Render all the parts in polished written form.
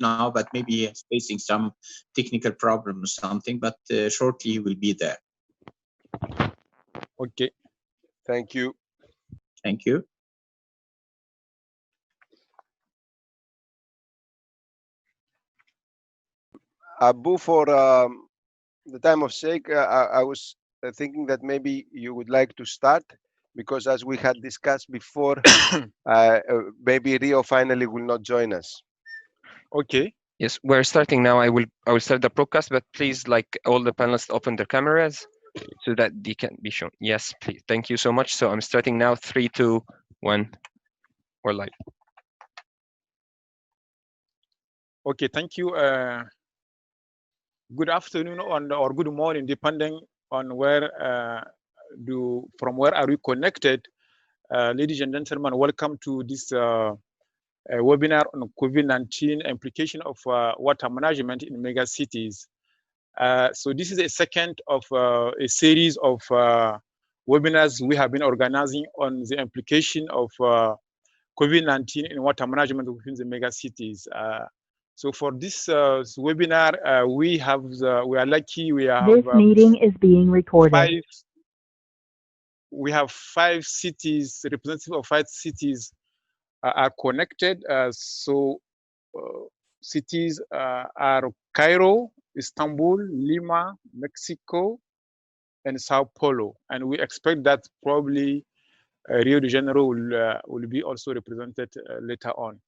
now, but maybe it's facing some technical problem or something, but shortly he will be there. Okay, thank you. Thank you. Abu, for the time of sake, I was thinking that maybe you would like to start, because as we had discussed before, maybe Rio finally will not join us. Okay. Yes, we're starting now. I will start the broadcast, but please, like, all the panelists, open their cameras so that they can be shown. Yes, please. Thank you so much. So I'm starting now. 3, 2, 1. We're live. Okay, thank you. Good afternoon or good morning, depending on where from where are we connected. Ladies and gentlemen, welcome to this webinar on COVID-19 implication of water management in megacities. So this is a second of a series of webinars we have been organizing on the implication of COVID-19 in water management within the megacities. So for this webinar, we are lucky. We have this meeting is being recorded. We have 5 cities, representatives of 5 cities are connected. Cities are Cairo, Istanbul, Lima, Mexico, and Sao Paulo. And we expect that probably Rio de Janeiro will be also represented later on.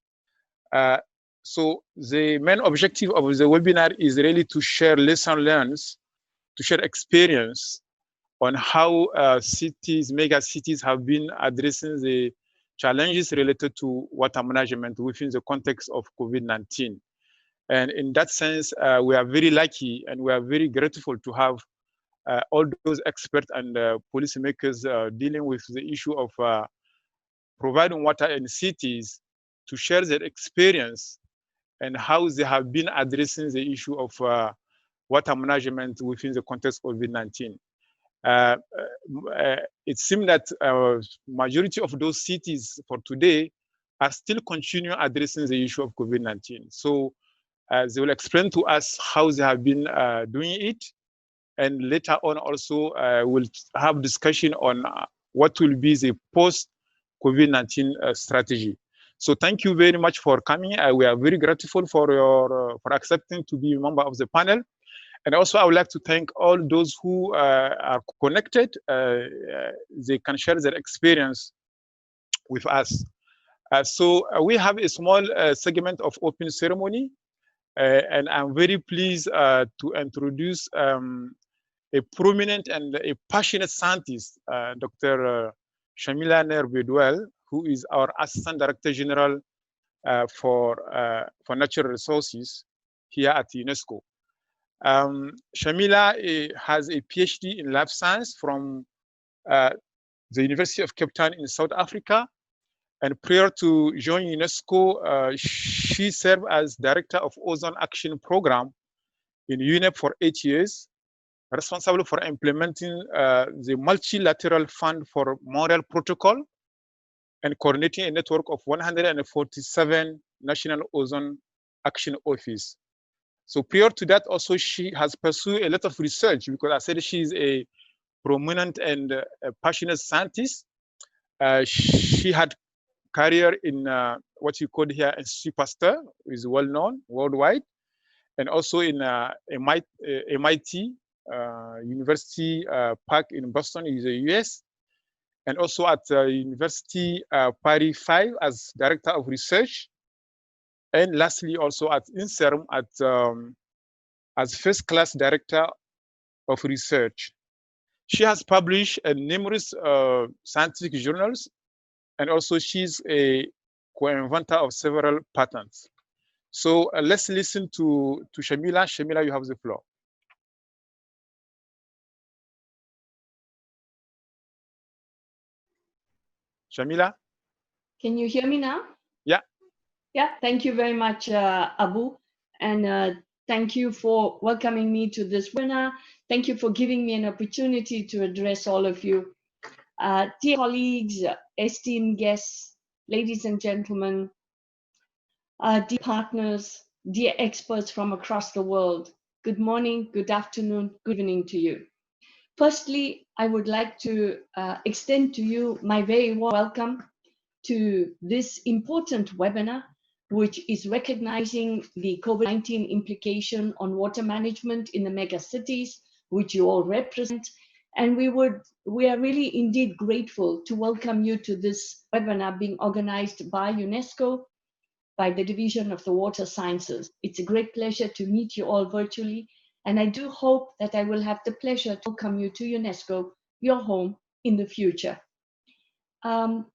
So the main objective of the webinar is really to share lessons learned, to share experience on how cities, mega cities have been addressing the challenges related to water management within the context of COVID-19. And in that sense, we are very lucky and we are very grateful to have all those experts and policymakers dealing with the issue of providing water in cities to share their experience and how they have been addressing the issue of water management within the context of COVID-19. It seems that majority of those cities for today are still continuing addressing the issue of COVID-19. So they will explain to us how they have been doing it. And later on also we'll have discussion on what will be the post-COVID-19 strategy. So thank you very much for coming. We are very grateful for your for accepting to be a member of the panel. And also I would like to thank all those who are connected. They can share their experience with us. So we have a small segment of open ceremony. And I'm very pleased to introduce a prominent and a passionate scientist, Dr. Shamila Ner-Bedwell, who is our Assistant Director General for Natural Resources here at UNESCO. Shamila has a PhD in life science from the University of Cape Town in South Africa. And prior to joining UNESCO, she served as Director of Ozone Action Program in UNEP for 8 years, responsible for implementing the Multilateral Fund for Montreal Protocol and coordinating a network of 147 national ozone action office. So prior to that, also she has pursued a lot of research because I said she is a prominent and passionate scientist. She had career in what you call here Institut Pasteur, is well known worldwide, and also in MIT University Park in Boston, in the US, and also at University Paris 5 as Director of Research, and lastly also at INSERM as first-class Director of Research. She has published in numerous scientific journals, and also she's a co-inventor of several patents. So let's listen to Shamila. Shamila, you have the floor. Shamila? Can you hear me now? Yeah. Yeah, thank you very much, Abu. And thank you for welcoming me to this webinar. Thank you for giving me an opportunity to address all of you. Dear colleagues, esteemed guests, ladies and gentlemen, dear partners, dear experts from across the world, good morning, good afternoon, good evening to you. Firstly, I would like to extend to you my very warm welcome to this important webinar, which is recognizing the COVID-19 implication on water management in the megacities, which you all represent. And we are really indeed grateful to welcome you to this webinar being organized by UNESCO, by the Division of the Water Sciences. It's a great pleasure to meet you all virtually, and I do hope that I will have the pleasure to welcome you to UNESCO, your home, in the future.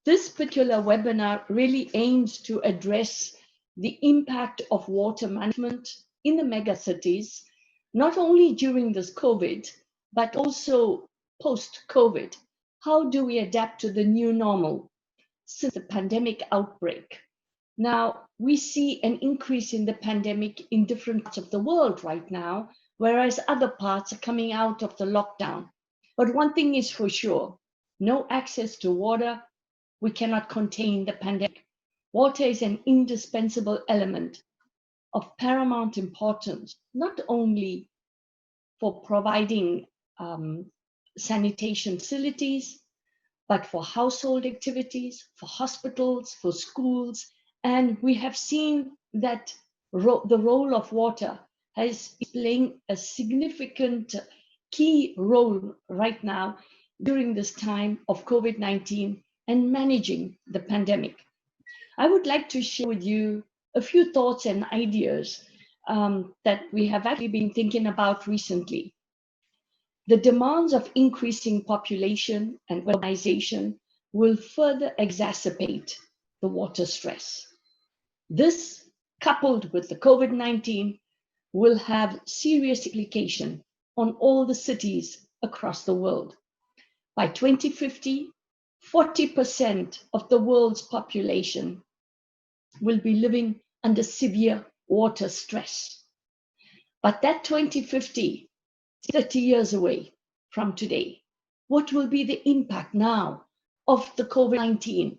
This particular webinar really aims to address the impact of water management in the megacities, not only during this COVID, but also post-COVID. How do we adapt to the new normal since the pandemic outbreak? Now, we see an increase in the pandemic in different parts of the world right now, whereas other parts are coming out of the lockdown. But one thing is for sure, no access to water, we cannot contain the pandemic. Water is an indispensable element of paramount importance, not only for providing sanitation facilities, but for household activities, for hospitals, for schools. And we have seen that the role of water is playing a significant key role right now during this time of COVID-19 and managing the pandemic. I would like to share with you a few thoughts and ideas that we have actually been thinking about recently. The demands of increasing population and urbanization will further exacerbate the water stress. This, coupled with the COVID-19, will have serious implications on all the cities across the world. By 2050, 40% of the world's population will be living under severe water stress. But that 2050 is 30 years away from today. What will be the impact now of the COVID-19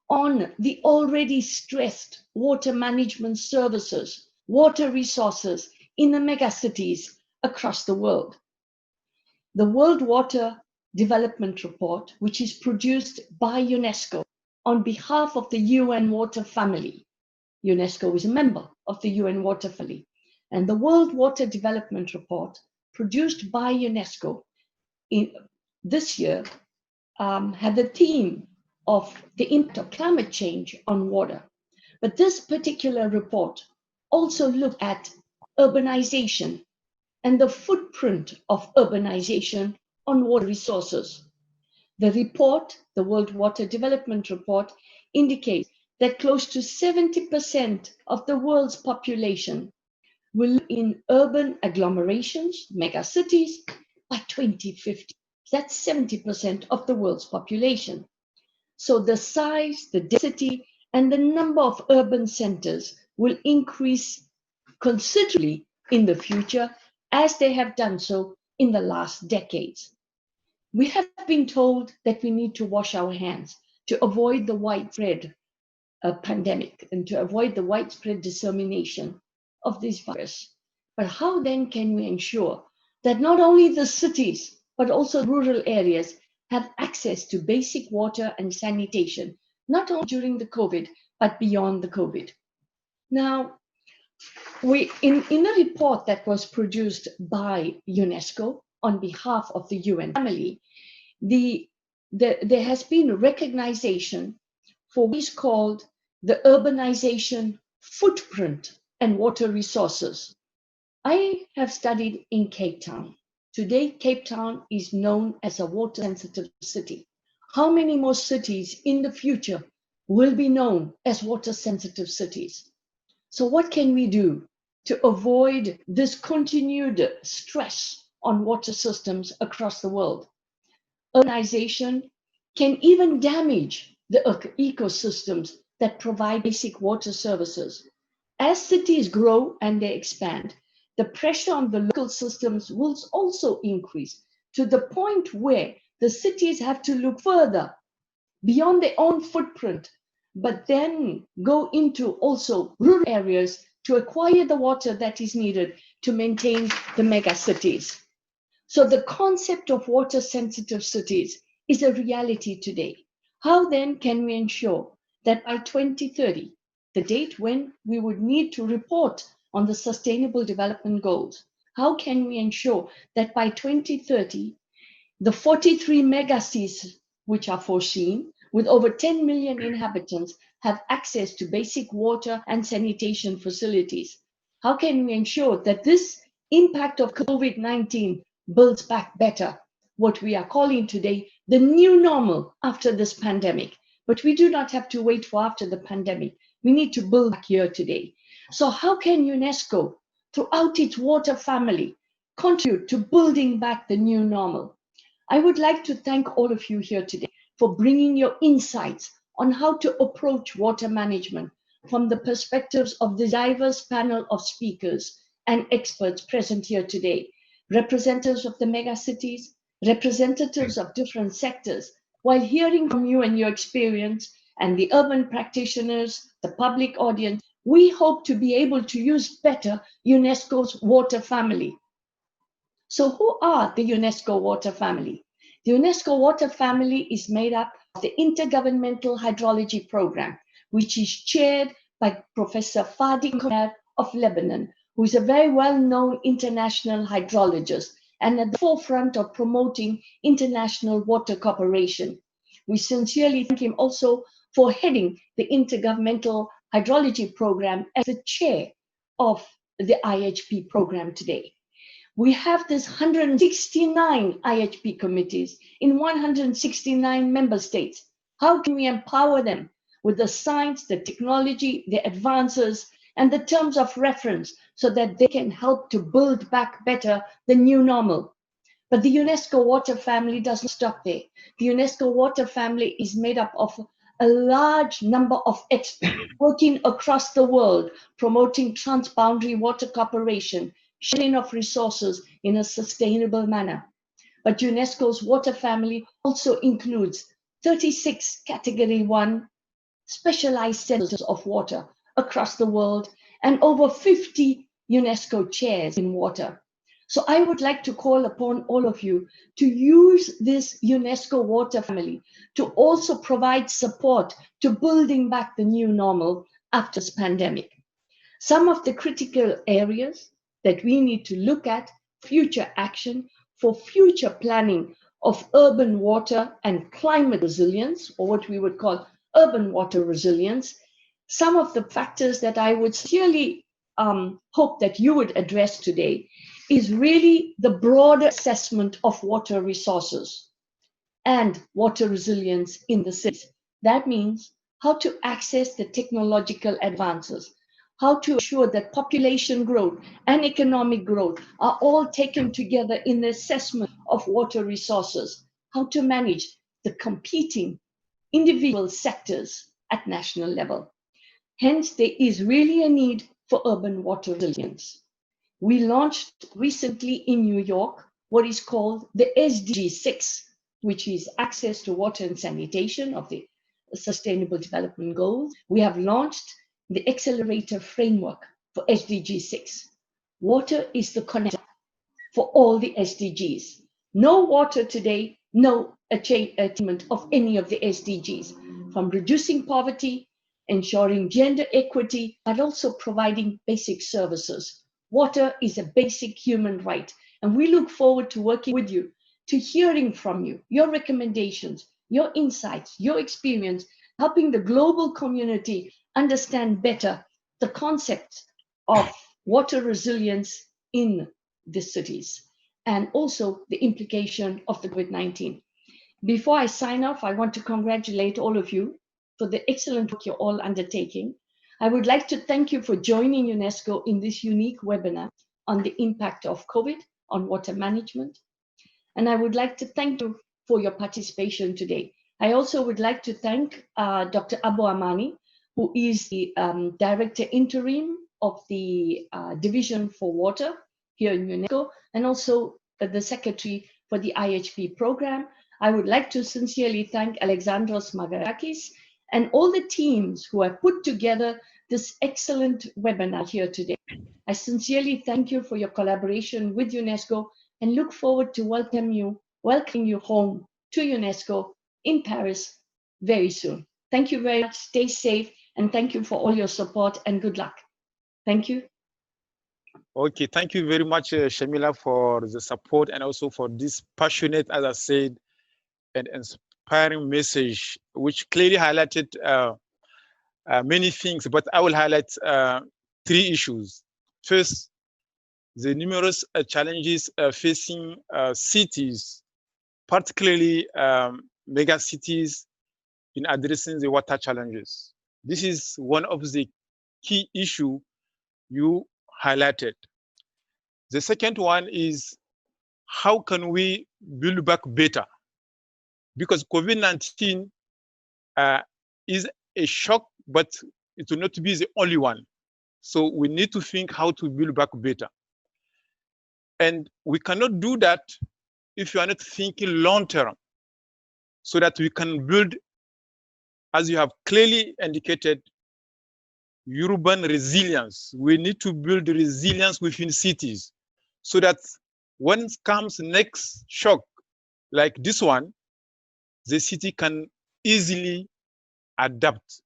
on the already stressed water management services, water resources in the megacities across the world? The World Water Development Report, which is produced by UNESCO on behalf of the UN Water Family. UNESCO is a member of the UN Water Family. And the World Water Development Report, produced by UNESCO this year, had the theme of the impact of climate change on water. But this particular report also looked at urbanization and the footprint of urbanization on water resources. The report, the World Water Development Report, indicates that close to 70% of the world's population will live in urban agglomerations, megacities, by 2050. That's 70% of the world's population. So the size, the density, and the number of urban centers will increase considerably in the future, as they have done so in the last decades. We have been told that we need to wash our hands to avoid the widespread pandemic and to avoid the widespread dissemination of this virus. But how then can we ensure that not only the cities, but also rural areas have access to basic water and sanitation, not only during the COVID, but beyond the COVID? Now, in a report that was produced by UNESCO on behalf of the UN family, there has been recognition for what is called the urbanization footprint and water resources. I have studied in Cape Town. Today, Cape Town is known as a water-sensitive city. How many more cities in the future will be known as water-sensitive cities? So what can we do to avoid this continued stress on water systems across the world? Urbanization can even damage the ecosystems that provide basic water services. As cities grow and they expand, the pressure on the local systems will also increase to the point where the cities have to look further beyond their own footprint, but then go into also rural areas to acquire the water that is needed to maintain the megacities. So the concept of water-sensitive cities is a reality today. How then can we ensure that by 2030, the date when we would need to report on the Sustainable Development Goals, how can we ensure that by 2030, the 43 megacities which are foreseen, with over 10 million inhabitants, have access to basic water and sanitation facilities? How can we ensure that this impact of COVID-19 builds back better, what we are calling today the new normal after this pandemic? But we do not have to wait for after the pandemic. We need to build back here today. So how can UNESCO, throughout its water family, contribute to building back the new normal? I would like to thank all of you here today for bringing your insights on how to approach water management from the perspectives of the diverse panel of speakers and experts present here today, representatives of the megacities, representatives of different sectors. While hearing from you and your experience and the urban practitioners, the public audience, we hope to be able to use better UNESCO's water family. So who are the UNESCO water family? The UNESCO water family is made up of the Intergovernmental Hydrology Program, which is chaired by Professor Fadi Komer of Lebanon, who is a very well-known international hydrologist and at the forefront of promoting international water cooperation. We sincerely thank him also for heading the Intergovernmental Hydrology Program as the chair of the IHP program today. We have this 169 IHP committees in 169 member states. How can we empower them with the science, the technology, the advances, and the terms of reference so that they can help to build back better the new normal? But the UNESCO water family doesn't stop there. The UNESCO water family is made up of a large number of experts working across the world, promoting transboundary water cooperation, sharing of resources in a sustainable manner. But UNESCO's water family also includes 36 Category 1 specialized centers of water across the world and over 50 UNESCO chairs in water. So I would like to call upon all of you to use this UNESCO water family to also provide support to building back the new normal after this pandemic. Some of the critical areas that we need to look at future action for future planning of urban water and climate resilience, or what we would call urban water resilience. Some of the factors that I would sincerely hope that you would address today is really the broader assessment of water resources and water resilience in the cities. That means how to access the technological advances, how to ensure that population growth and economic growth are all taken together in the assessment of water resources, how to manage the competing individual sectors at national level. Hence, there is really a need for urban water resilience. We launched recently in New York what is called the SDG 6, which is access to water and sanitation of the Sustainable Development Goals. We have launched the accelerator framework for SDG 6. Water is the connector for all the SDGs. No water today, no achievement of any of the SDGs, from reducing poverty, ensuring gender equity, but also providing basic services. Water is a basic human right, and we look forward to working with you, to hearing from you, your recommendations, your insights, your experience, helping the global community understand better the concept of water resilience in the cities and also the implication of the COVID-19. Before I sign off, I want to congratulate all of you for the excellent work you're all undertaking. I would like to thank you for joining UNESCO in this unique webinar on the impact of COVID on water management. And I would like to thank you for your participation today. I also would like to thank Dr. Abu Amani, who is the Director Interim of the Division for Water here in UNESCO, and also the Secretary for the IHP program. I would like to sincerely thank Alexandros Magarakis and all the teams who have put together this excellent webinar here today. I sincerely thank you for your collaboration with UNESCO and look forward to welcoming you home to UNESCO in Paris very soon. Thank you very much. Stay safe, and thank you for all your support and good luck. Thank you. Okay, thank you very much, Shamila, for the support and also for this passionate, as I said, and inspiring message, which clearly highlighted many things, but I will highlight 3 issues. First, the numerous challenges facing cities, particularly mega cities, in addressing the water challenges. This is one of the key issues you highlighted. The second one is, how can we build back better? Because COVID-19 is a shock, but it will not be the only one. So we need to think how to build back better. And we cannot do that if you are not thinking long-term, so that we can build, as you have clearly indicated, urban resilience. We need to build resilience within cities, so that when comes next shock, like this one, the city can easily adapt.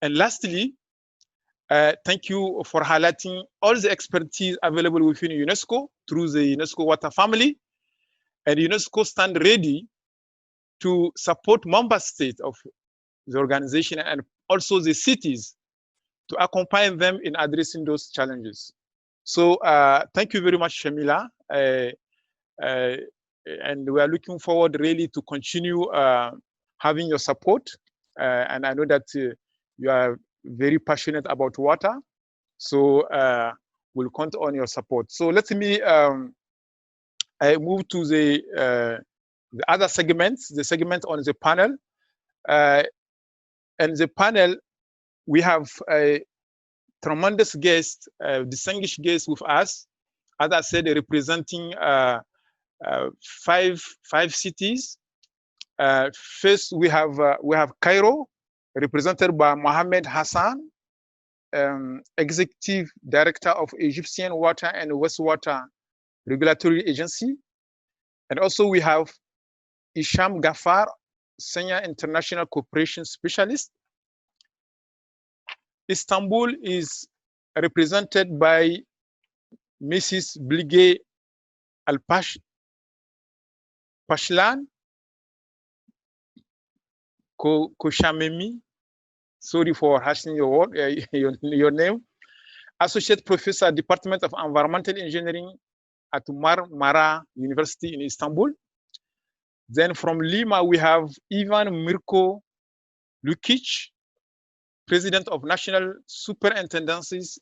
And lastly, thank you for highlighting all the expertise available within UNESCO through the UNESCO Water Family. And UNESCO stand ready to support member states of the organization and also the cities to accompany them in addressing those challenges. So thank you very much, Shamila. And we are looking forward really to continue having your support. And I know that you are very passionate about water. So we'll count on your support. So let me move to the other segments, the segment on the panel. And the panel, we have a tremendous guest, distinguished guest with us. As I said, representing 5 cities. First, we have Cairo, represented by Mohamed Hassan, Executive Director of Egyptian Water and Wastewater Regulatory Agency. And also we have Isham Ghaffar, Senior International Cooperation Specialist. Istanbul is represented by Mrs. Bilge Alpashlan Koshamemi. Sorry for hashing your word, your name. Associate Professor, Department of Environmental Engineering at Marmara University in Istanbul. Then from Lima, we have Ivan Mirko Lukic, President of National Superintendencies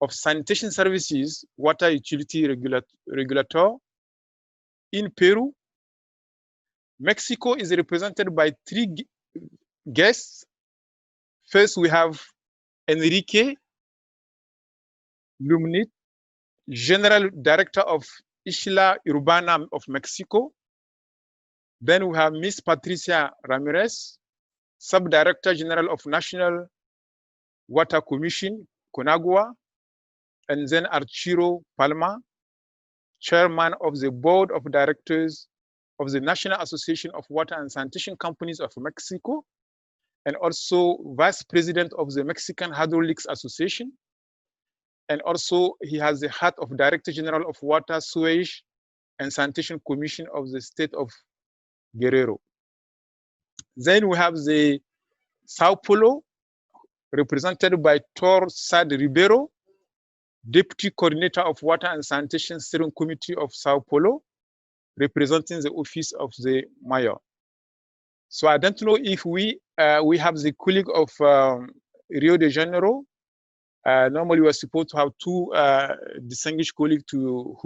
of Sanitation Services, Water Utility Regulator in Peru. Mexico is represented by 3 guests. First, we have Enrique Lumnit, General Director of Isla Urbana of Mexico. Then we have Miss Patricia Ramirez, Sub-Director General of National Water Commission, Conagua. And then Arturo Palma, Chairman of the Board of Directors of the National Association of Water and Sanitation Companies of Mexico, and also Vice President of the Mexican Hydraulics Association. And also he has the hat of Director General of Water, Sewage and Sanitation Commission of the state of Guerrero. Then we have the Sao Paulo, represented by Tor Sad Ribeiro, Deputy Coordinator of Water and Sanitation Steering Committee of Sao Paulo, representing the office of the mayor. So I don't know if we have the colleague of Rio de Janeiro. Normally we're supposed to have 2 distinguished colleagues who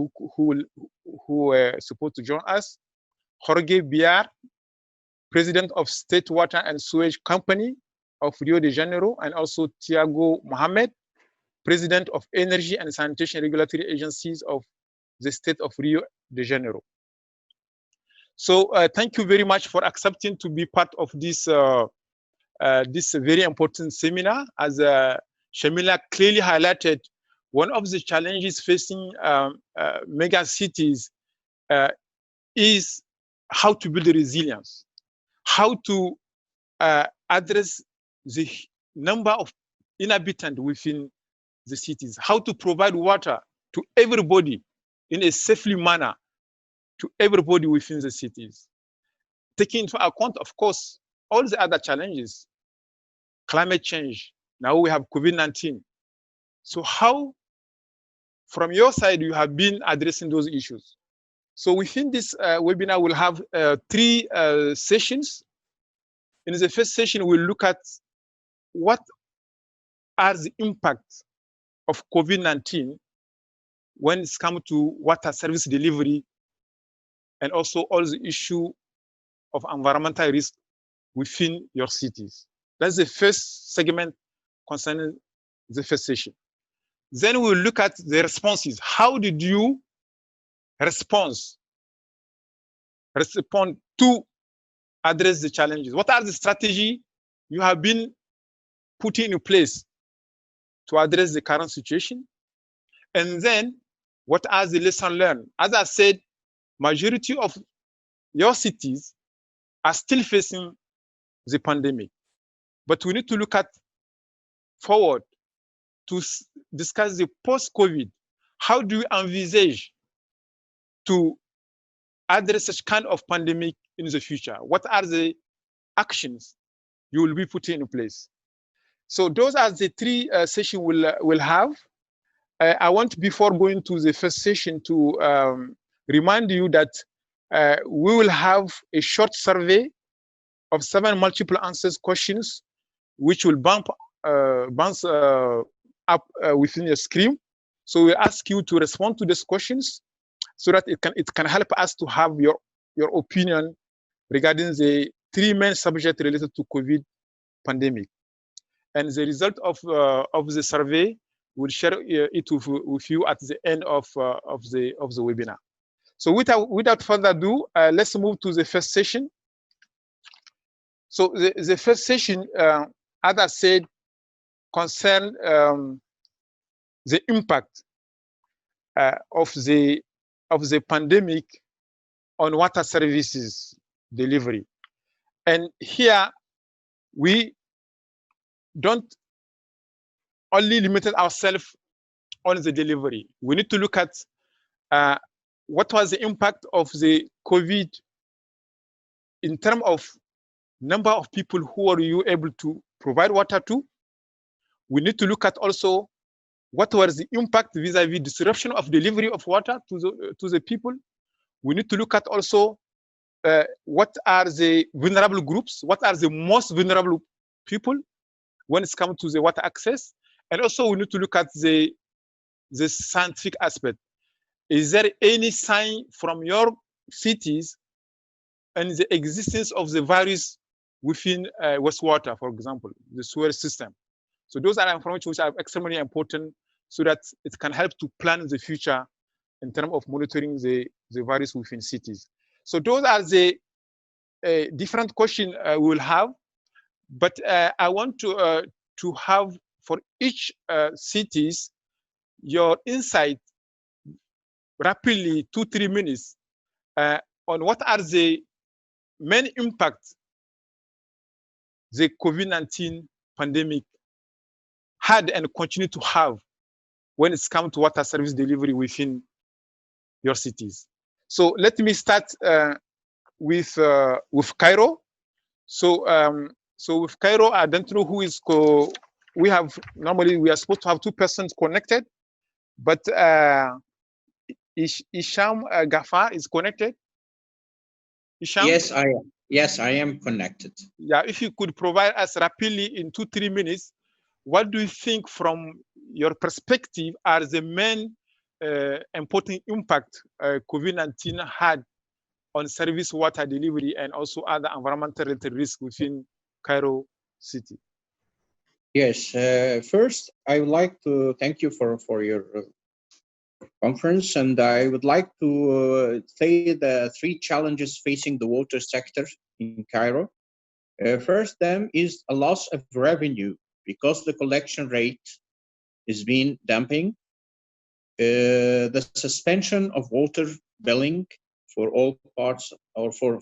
are supposed to join us. Jorge Biar, President of State Water and Sewage Company of Rio de Janeiro, and also Tiago Mohamed, President of Energy and Sanitation Regulatory Agencies of the state of Rio de Janeiro. So thank you very much for accepting to be part of this this very important seminar. As Shamila clearly highlighted, one of the challenges facing mega cities is how to build resilience, how to address the number of inhabitants within the cities, how to provide water to everybody in a safely manner to everybody within the cities. Taking into account, of course, all the other challenges, climate change, now we have COVID-19. So how, from your side, you have been addressing those issues? So within this webinar, we'll have 3 sessions. In the first session, we'll look at what are the impacts of COVID-19 when it's come to water service delivery, and also all the issue of environmental risk within your cities. That's the first segment concerning the first session. Then we'll look at the responses. How did you respond to address the challenges? What are the strategies you have been putting in place to address the current situation? And then what are the lessons learned? As I said, majority of your cities are still facing the pandemic, but we need to look at forward to discuss the post-COVID. How do you envisage to address such kind of pandemic in the future? What are the actions you will be putting in place? So those are the 3 sessions we'll have. I want, before going to the first session, to remind you that we will have a short survey of 7 multiple answers questions, which will bounce up within your screen. So we ask you to respond to these questions so that it can help us to have your opinion regarding the 3 main subjects related to COVID pandemic. And the result of the survey, we'll share it with you at the end of the webinar. So without further ado, let's move to the first session. So the first session, as I said, concern the impact of the pandemic on water services delivery. And here we don't only limit ourselves on the delivery. We need to look at what was the impact of the COVID in terms of number of people who are you able to provide water to. We need to look at also what was the impact vis-a-vis disruption of delivery of water to the people. We need to look at also what are the vulnerable groups, what are the most vulnerable people when it's come to the water access. And also we need to look at the scientific aspect. Is there any sign from your cities and the existence of the virus within wastewater, for example, the sewer system? So those are information which are extremely important so that it can help to plan the future in terms of monitoring the virus within cities. So those are the different questions we will have. But I want to have for each cities your insight rapidly, 2-3 minutes, on what are the main impacts the COVID-19 pandemic had and continue to have when it's come to water service delivery within your cities. So let me start with Cairo. So with Cairo, I don't know who is we are supposed to have 2 persons connected, but Isham Ghaffar is connected. Isham? Yes, I am connected. Yeah, if you could provide us rapidly in 2-3 minutes, what do you think from your perspective are the main important impact COVID-19 had on service water delivery and also other environmental related risks within Cairo city? Yes, first I would like to thank you for your conference, and I would like to say the 3 challenges facing the water sector in Cairo. First them is a loss of revenue because the collection rate is being dumping. The suspension of water billing for all parts or for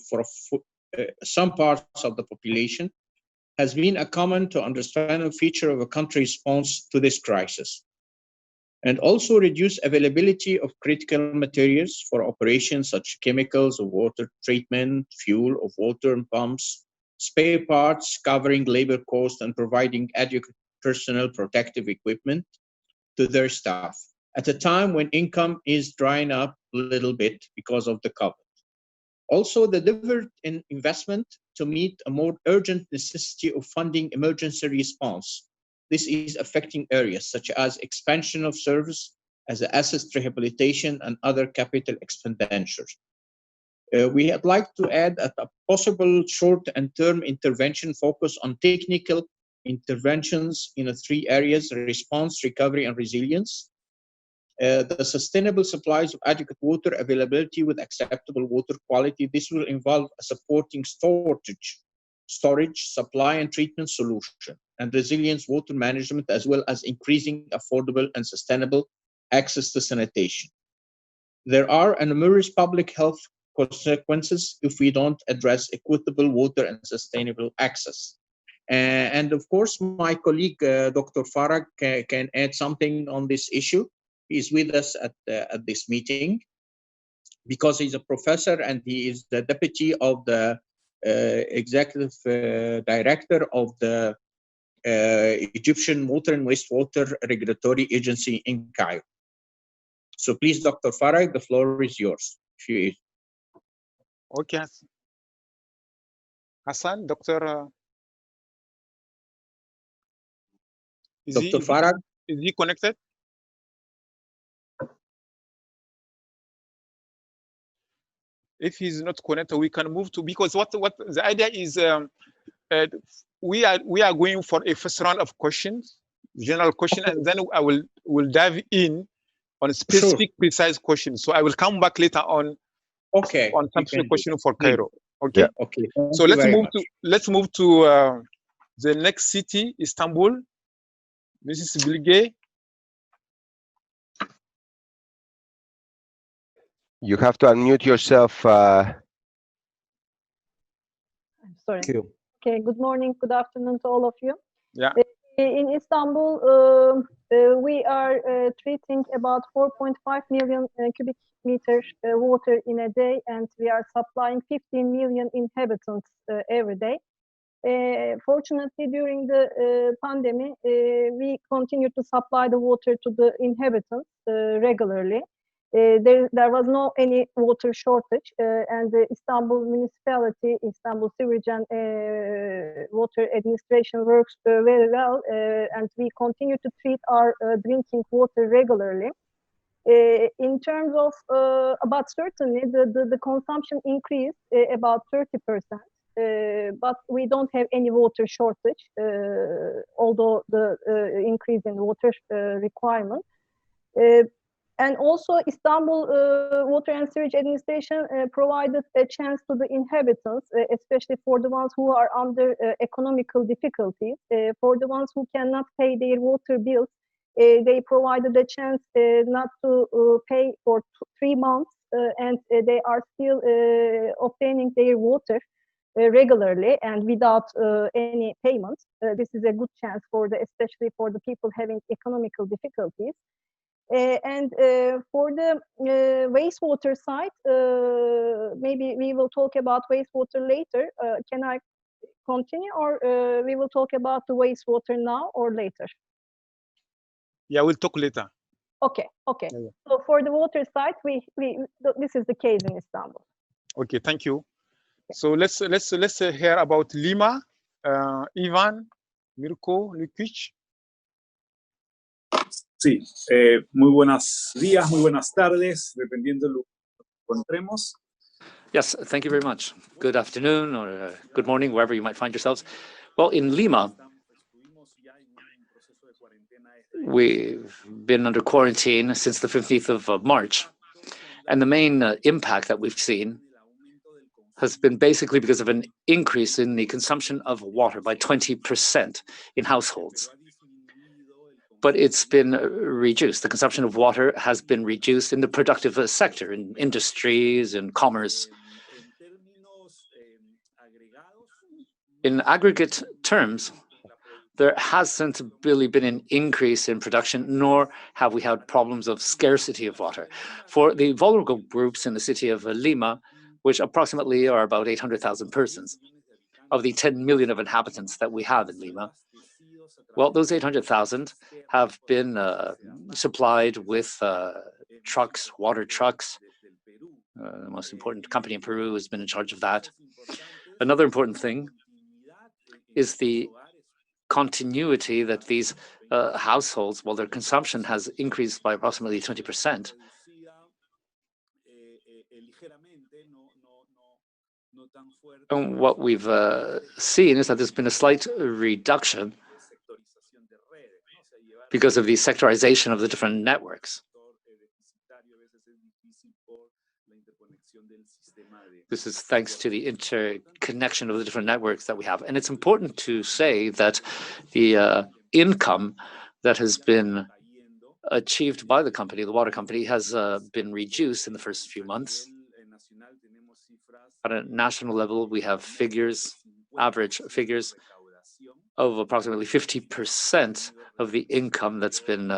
some parts of the population has been a common to understandable feature of a country's response to this crisis. And also reduce availability of critical materials for operations such chemicals of water treatment, fuel of water and pumps, spare parts, covering labor costs and providing adequate personal protective equipment to their staff at a time when income is drying up a little bit because of the COVID. Also, the divert in investment to meet a more urgent necessity of funding emergency response. This is affecting areas such as expansion of service as asset rehabilitation and other capital expenditures. We would like to add a possible short and term intervention focus on technical interventions in 3 areas: response, recovery, and resilience. The sustainable supplies of adequate water availability with acceptable water quality. This will involve a supporting storage, supply and treatment solution, and resilience water management, as well as increasing affordable and sustainable access to sanitation. There are numerous public health consequences if we don't address equitable water and sustainable access. And of course, my colleague, Dr. Farag, can add something on this issue. He's with us at this meeting because he's a professor and he is the deputy of the executive director of the Egyptian Water and Wastewater Regulatory Agency in Cairo. So please, Dr. Farag, the floor is yours. Okay. Hassan, Dr. Dr. Farag? Is he connected? If he's not connected, we can move to, because what the idea is, we are going for a first round of questions, general question, and then I will dive in on specific, precise questions. So I will come back later on. Okay. On some specific question for Cairo. Okay. Yeah. Okay. So let's move to the next city, Istanbul. This is Bilge. You have to unmute yourself. I'm sorry. Okay, good morning, good afternoon to all of you. Yeah. In Istanbul, we are treating about 4.5 million cubic meters water in a day, and we are supplying 15 million inhabitants every day. Fortunately, during the pandemic, we continue to supply the water to the inhabitants regularly. There was no any water shortage, and the Istanbul municipality, Istanbul Sewage and Water Administration works very well, and we continue to treat our drinking water regularly. In terms of, but certainly the consumption increased about 30%, but we don't have any water shortage, although the increase in water requirement. And also, Istanbul Water and Sewage Administration provided a chance to the inhabitants, especially for the ones who are under economical difficulties. For the ones who cannot pay their water bills, they provided a chance not to pay for 3 months, and they are still obtaining their water regularly and without any payments. This is a good chance for especially for the people having economical difficulties. And for the wastewater side, maybe we will talk about wastewater later. Can I continue, or we will talk about the wastewater now or later? Yeah, we'll talk later. Okay, okay. Yeah. So for the water side, this is the case in Istanbul. Okay, thank you. So let's hear about Lima. Ivan, Mirko, Lukic. Sí, muy buenos días, muy buenas tardes, dependiendo de lo que encontremos. Yes, thank you very much. Good afternoon or good morning, wherever you might find yourselves. Well, in Lima, we've been under quarantine since the 15th of March. And the main impact that we've seen has been basically because of an increase in the consumption of water by 20% in households. But it's been reduced. The consumption of water has been reduced in the productive sector, in industries and commerce. In aggregate terms, there hasn't really been an increase in production, nor have we had problems of scarcity of water. For the vulnerable groups in the city of Lima, which approximately are about 800,000 persons, of the 10 million of inhabitants that we have in Lima, well, those 800,000 have been supplied with trucks, water trucks. The most important company in Peru has been in charge of that. Another important thing is the continuity that these households, well, their consumption has increased by approximately 20%. And what we've seen is that there's been a slight reduction because of the sectorization of the different networks. This is thanks to the interconnection of the different networks that we have. And it's important to say that the income that has been achieved by the company, the water company, has been reduced in the first few months. At a national level, we have figures, average figures, of approximately 50% of the income that's been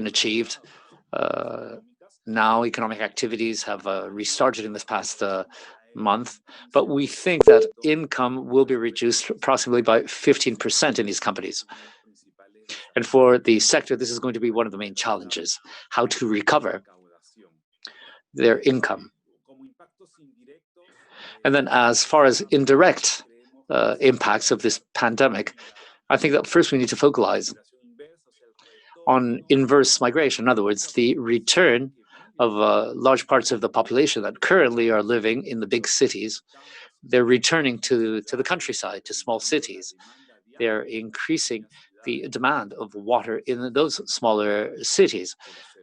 achieved. Now economic activities have restarted in this past month, but we think that income will be reduced approximately by 15% in these companies. And for the sector, this is going to be one of the main challenges, how to recover their income. And then as far as indirect impacts of this pandemic, I think that first we need to focalize on inverse migration. In other words, the return of large parts of the population that currently are living in the big cities. They're returning to the countryside, to small cities. They're increasing the demand of water in those smaller cities,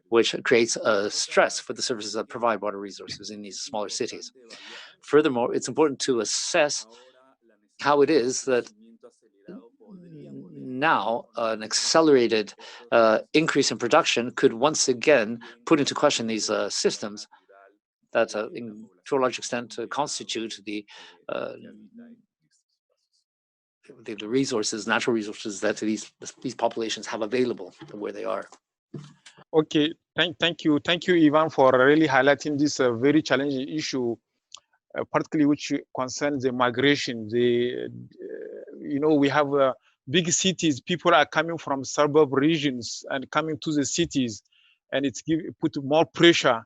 which creates a stress for the services that provide water resources in these smaller cities. Furthermore, it's important to assess how it is that now an accelerated increase in production could once again put into question these systems that, to a large extent, constitute the resources, natural resources that these populations have available where they are. Okay, thank you, Ivan, for really highlighting this very challenging issue, particularly which concerns the migration. We have big cities. People are coming from suburb regions and coming to the cities, and it's put more pressure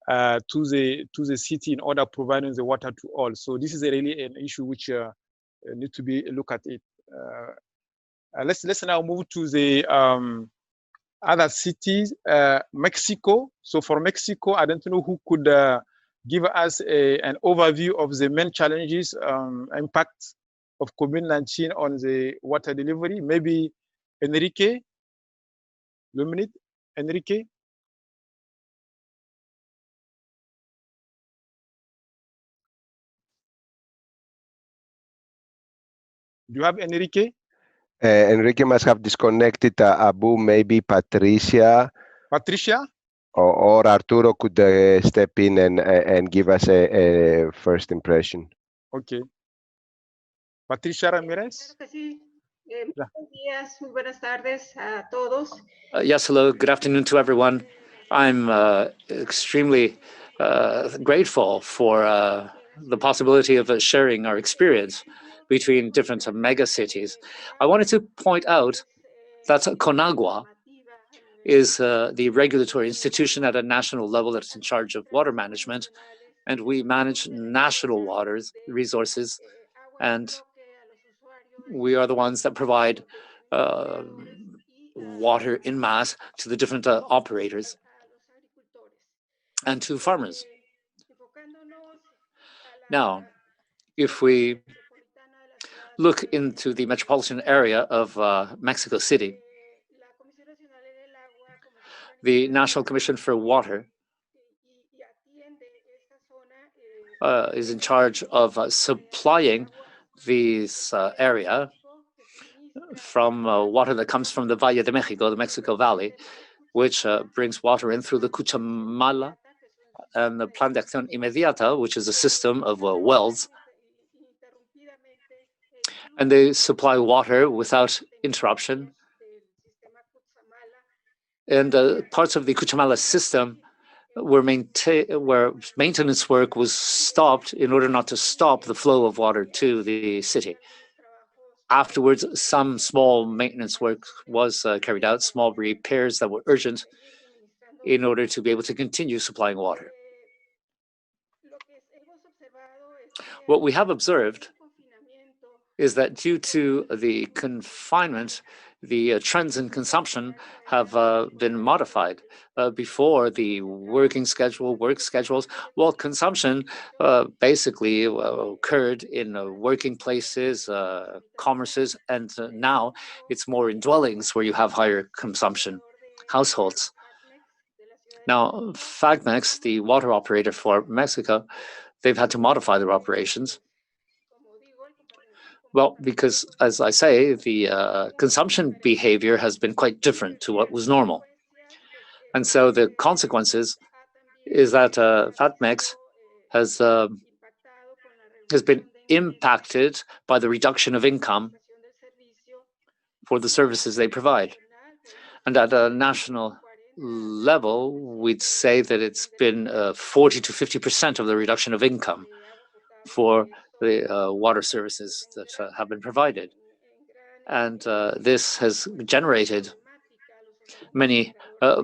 to the city in order providing the water to all. So this is really an issue which need to be look at it. Let's now move to the other cities, Mexico. So for Mexico, I don't know who could give us an overview of the main challenges, impact of COVID-19 on the water delivery. Maybe Enrique, 1 minute, Enrique. Do you have Enrique? Enrique must have disconnected. Abu, maybe Patricia. Patricia? Or Arturo could step in and give us a first impression. Okay. Patricia Ramirez? Yes, hello, good afternoon to everyone. I'm extremely grateful for the possibility of sharing our experience between different megacities. I wanted to point out that CONAGUA is the regulatory institution at a national level that's in charge of water management, and we manage national water resources, and we are the ones that provide water in mass to the different operators and to farmers. Now, if we look into the metropolitan area of Mexico City, the National Commission for Water is in charge of supplying this area from water that comes from the Valle de Mexico, the Mexico Valley, which brings water in through the Cuchamala and the Plan de Acción Inmediata, which is a system of wells. And they supply water without interruption. And parts of the Cuchamala system where maintenance work was stopped in order not to stop the flow of water to the city. Afterwards, some small maintenance work was carried out, small repairs that were urgent in order to be able to continue supplying water. What we have observed is that due to the confinement, the trends in consumption have been modified. Before the work schedules, well, consumption basically occurred in working places, commerces, and now it's more in dwellings where you have higher consumption, households. Now, FACMEX, the water operator for Mexico, they've had to modify their operations. Well, because, as I say, the consumption behavior has been quite different to what was normal. And so the consequences is that FACMEX has been impacted by the reduction of income for the services they provide. And at a national level, we'd say that it's been 40 to 50% of the reduction of income for the water services that have been provided. And this has generated many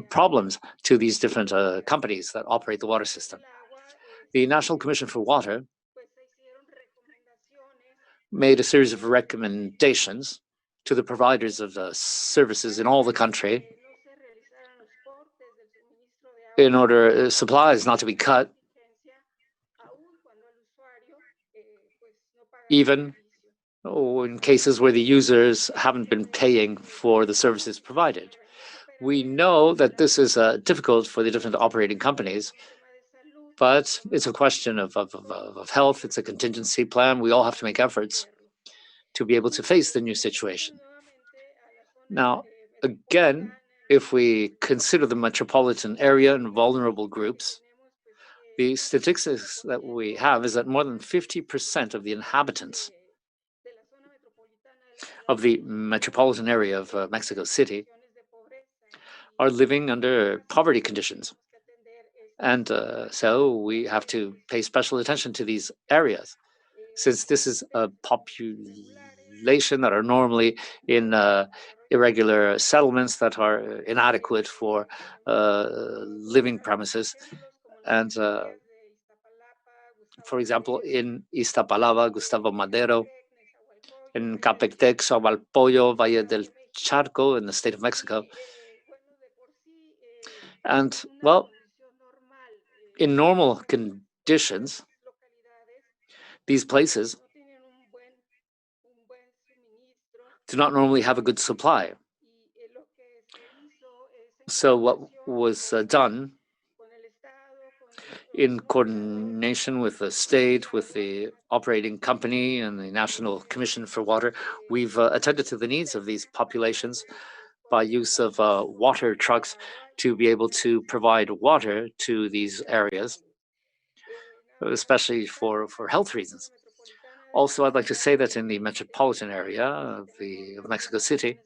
problems to these different companies that operate the water system. The National Commission for Water made a series of recommendations to the providers of services in all the country in order supplies not to be cut, even in cases where the users haven't been paying for the services provided. We know that this is difficult for the different operating companies, but it's a question of health. It's a contingency plan. We all have to make efforts to be able to face the new situation. Now, again, if we consider the metropolitan area and vulnerable groups, the statistics that we have is that more than 50% of the inhabitants of the metropolitan area of Mexico City are living under poverty conditions. And so we have to pay special attention to these areas, since this is a population that are normally in irregular settlements that are inadequate for living premises. And for example, in Iztapalapa, Gustavo Madero, in Capectec, Sao Paulo, Valle del Charco, in the state of Mexico. And well, in normal conditions, these places do not normally have a good supply. So what was done in coordination with the state, with the operating company and the National Commission for Water, we've attended to the needs of these populations by use of water trucks to be able to provide water to these areas, especially for health reasons. Also, I'd like to say that in the metropolitan area of Mexico City,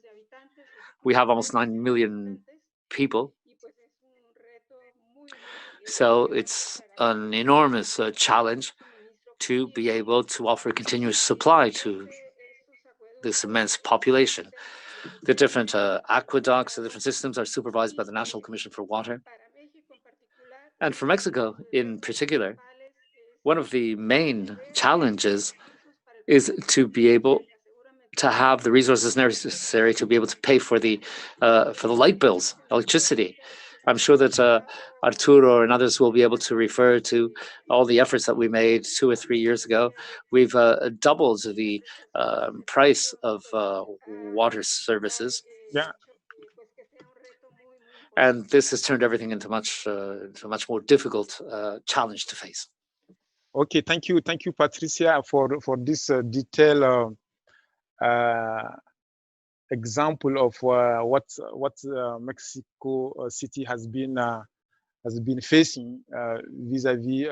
we have almost 9 million people. So it's an enormous challenge to be able to offer continuous supply to this immense population. The different aqueducts, the different systems are supervised by the National Commission for Water. And for Mexico in particular, one of the main challenges is to be able to have the resources necessary to be able to pay for the light bills, electricity. I'm sure that Arturo and others will be able to refer to all the efforts that we made 2 or 3 years ago. We've doubled the price of water services. Yeah. And this has turned everything into a much more difficult challenge to face. Okay, thank you, Patricia, for this detailed example of what Mexico City has been facing vis-a-vis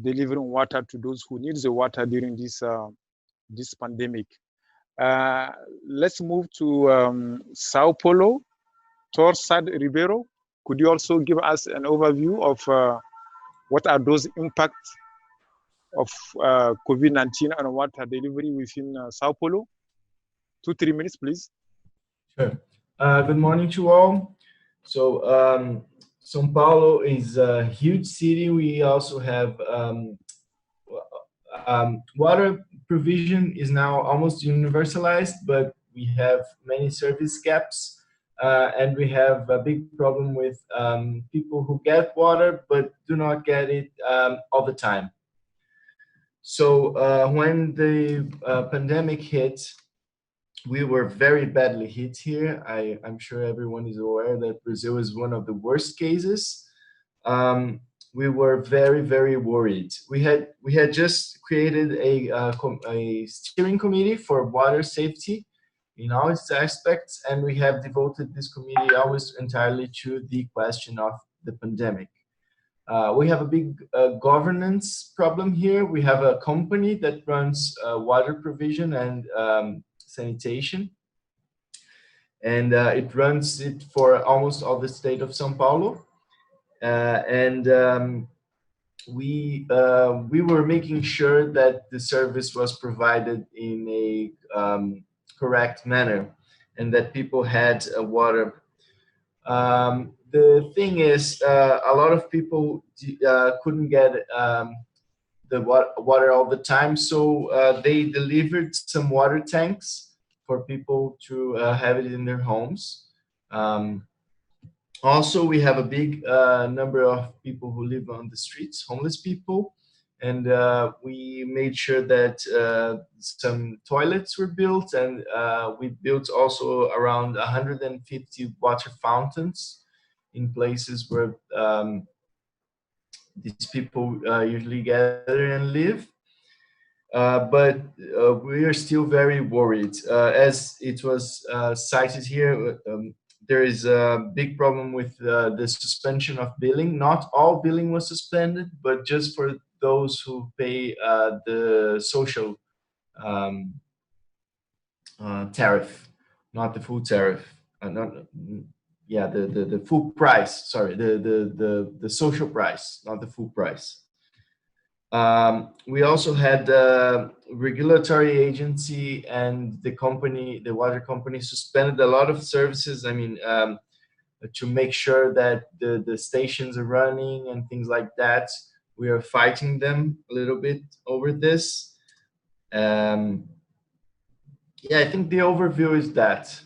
delivering water to those who need the water during this pandemic. Let's move to Sao Paulo. Torsad Ribeiro, could you also give us an overview of what are those impacts of COVID-19 on water delivery within Sao Paulo? 2-3 minutes, please. Sure. Good morning to all. So Sao Paulo is a huge city. We also have water provision is now almost universalized, but we have many service gaps. And we have a big problem with people who get water but do not get it all the time. So when the pandemic hit, we were very badly hit here. I'm sure everyone is aware that Brazil is one of the worst cases. We were very, very worried. We had just created a steering committee for water safety in all its aspects, and we have devoted this committee almost entirely to the question of the pandemic. We have a big governance problem here. We have a company that runs water provision and sanitation, and it runs it for almost all the state of Sao Paulo. We were making sure that the service was provided in a correct manner and that people had water. The thing is, a lot of people couldn't get the water all the time, so they delivered some water tanks for people to have it in their homes. Also, we have a big number of people who live on the streets, homeless people, and we made sure that some toilets were built, and we built also around 150 water fountains in places where these people usually gather and live. But we are still very worried. As it was cited here, there is a big problem with the suspension of billing. Not all billing was suspended, but just for those who pay the social tariff, not the full tariff. The full price. Sorry, the social price, not the full price. We also had the regulatory agency and the company, the water company, suspended a lot of services. I mean, to make sure that the stations are running and things like that. We are fighting them a little bit over this. Yeah, I think the overview is that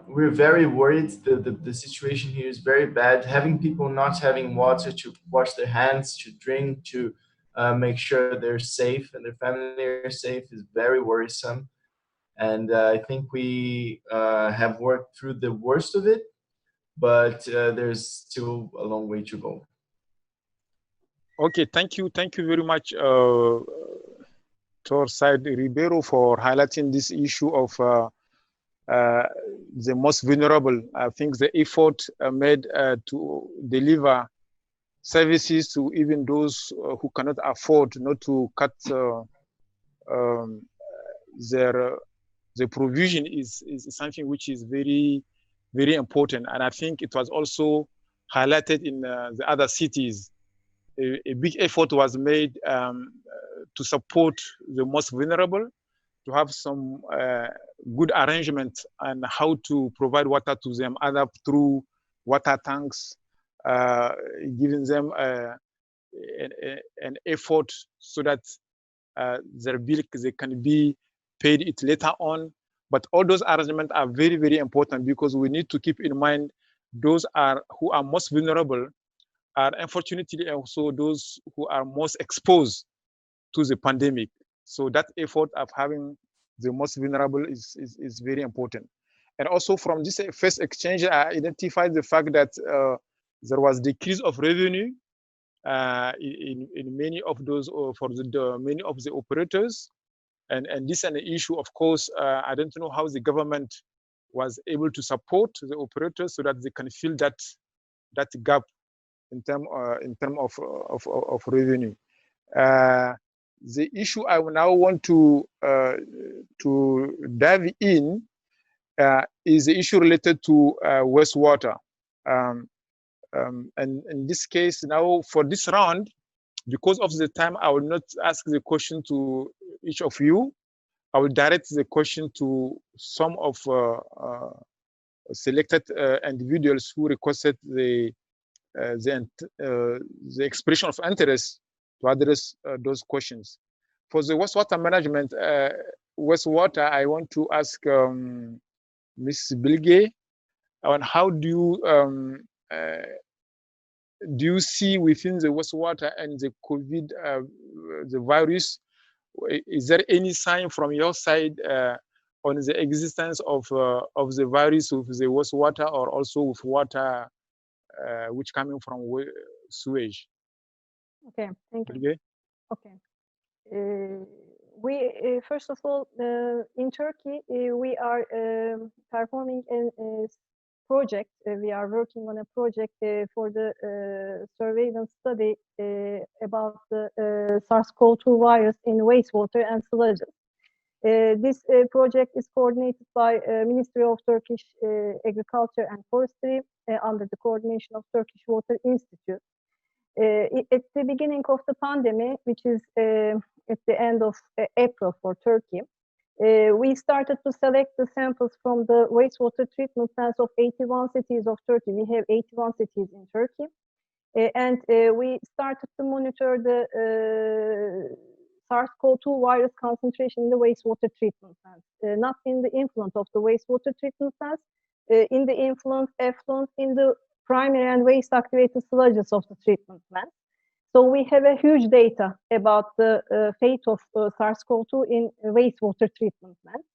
we're very worried. The situation here is very bad. Having people not having water to wash their hands, to drink, to make sure they're safe and their family are safe is very worrisome. And I think we have worked through the worst of it, but there's still a long way to go. Okay, thank you very much, Torsad Ribeiro, for highlighting this issue of the most vulnerable. I think the effort made to deliver services to even those who cannot afford, not to cut their provision is something which is very, very important. And I think it was also highlighted in the other cities. A big effort was made to support the most vulnerable, to have some good arrangement on how to provide water to them, either through water tanks, giving them an effort so that their bill they can be paid it later on. But all those arrangements are very, very important, because we need to keep in mind those who are most vulnerable are unfortunately also those who are most exposed to the pandemic. So that effort of having the most vulnerable is very important. And also from this first exchange, I identified the fact that there was decrease of revenue in many of those, for the many of the operators. And this is an issue, of course. I don't know how the government was able to support the operators so that they can fill that gap in term of revenue. The issue I now want to dive in is the issue related to wastewater. And in this case, now for this round, because of the time, I will not ask the question to each of you. I will direct the question to some of selected individuals who requested the expression of interest to address those questions. For the wastewater management, wastewater, I want to ask Ms. Bilge on how do you see within the wastewater and the COVID, the virus, is there any sign from your side on the existence of the virus with the wastewater, or also with water which coming from sewage? Okay, thank you. Okay. Okay. We first of all, in Turkey, we are performing a project. We are working on a project for the surveillance study about the SARS-CoV-2 virus in wastewater and sludges. This project is coordinated by Ministry of Turkish Agriculture and Forestry under the coordination of Turkish Water Institute. At the beginning of the pandemic, which is at the end of April for Turkey, we started to select the samples from the wastewater treatment plants of 81 cities of Turkey. We have 81 cities in Turkey. And we started to monitor the SARS-CoV-2 virus concentration in the wastewater treatment plants, not in the influent of the wastewater treatment plants, in the influent, effluent, in the primary and waste activated sludges of the treatment plant. So we have a huge data about the fate of SARS-CoV-2 in wastewater treatment plants.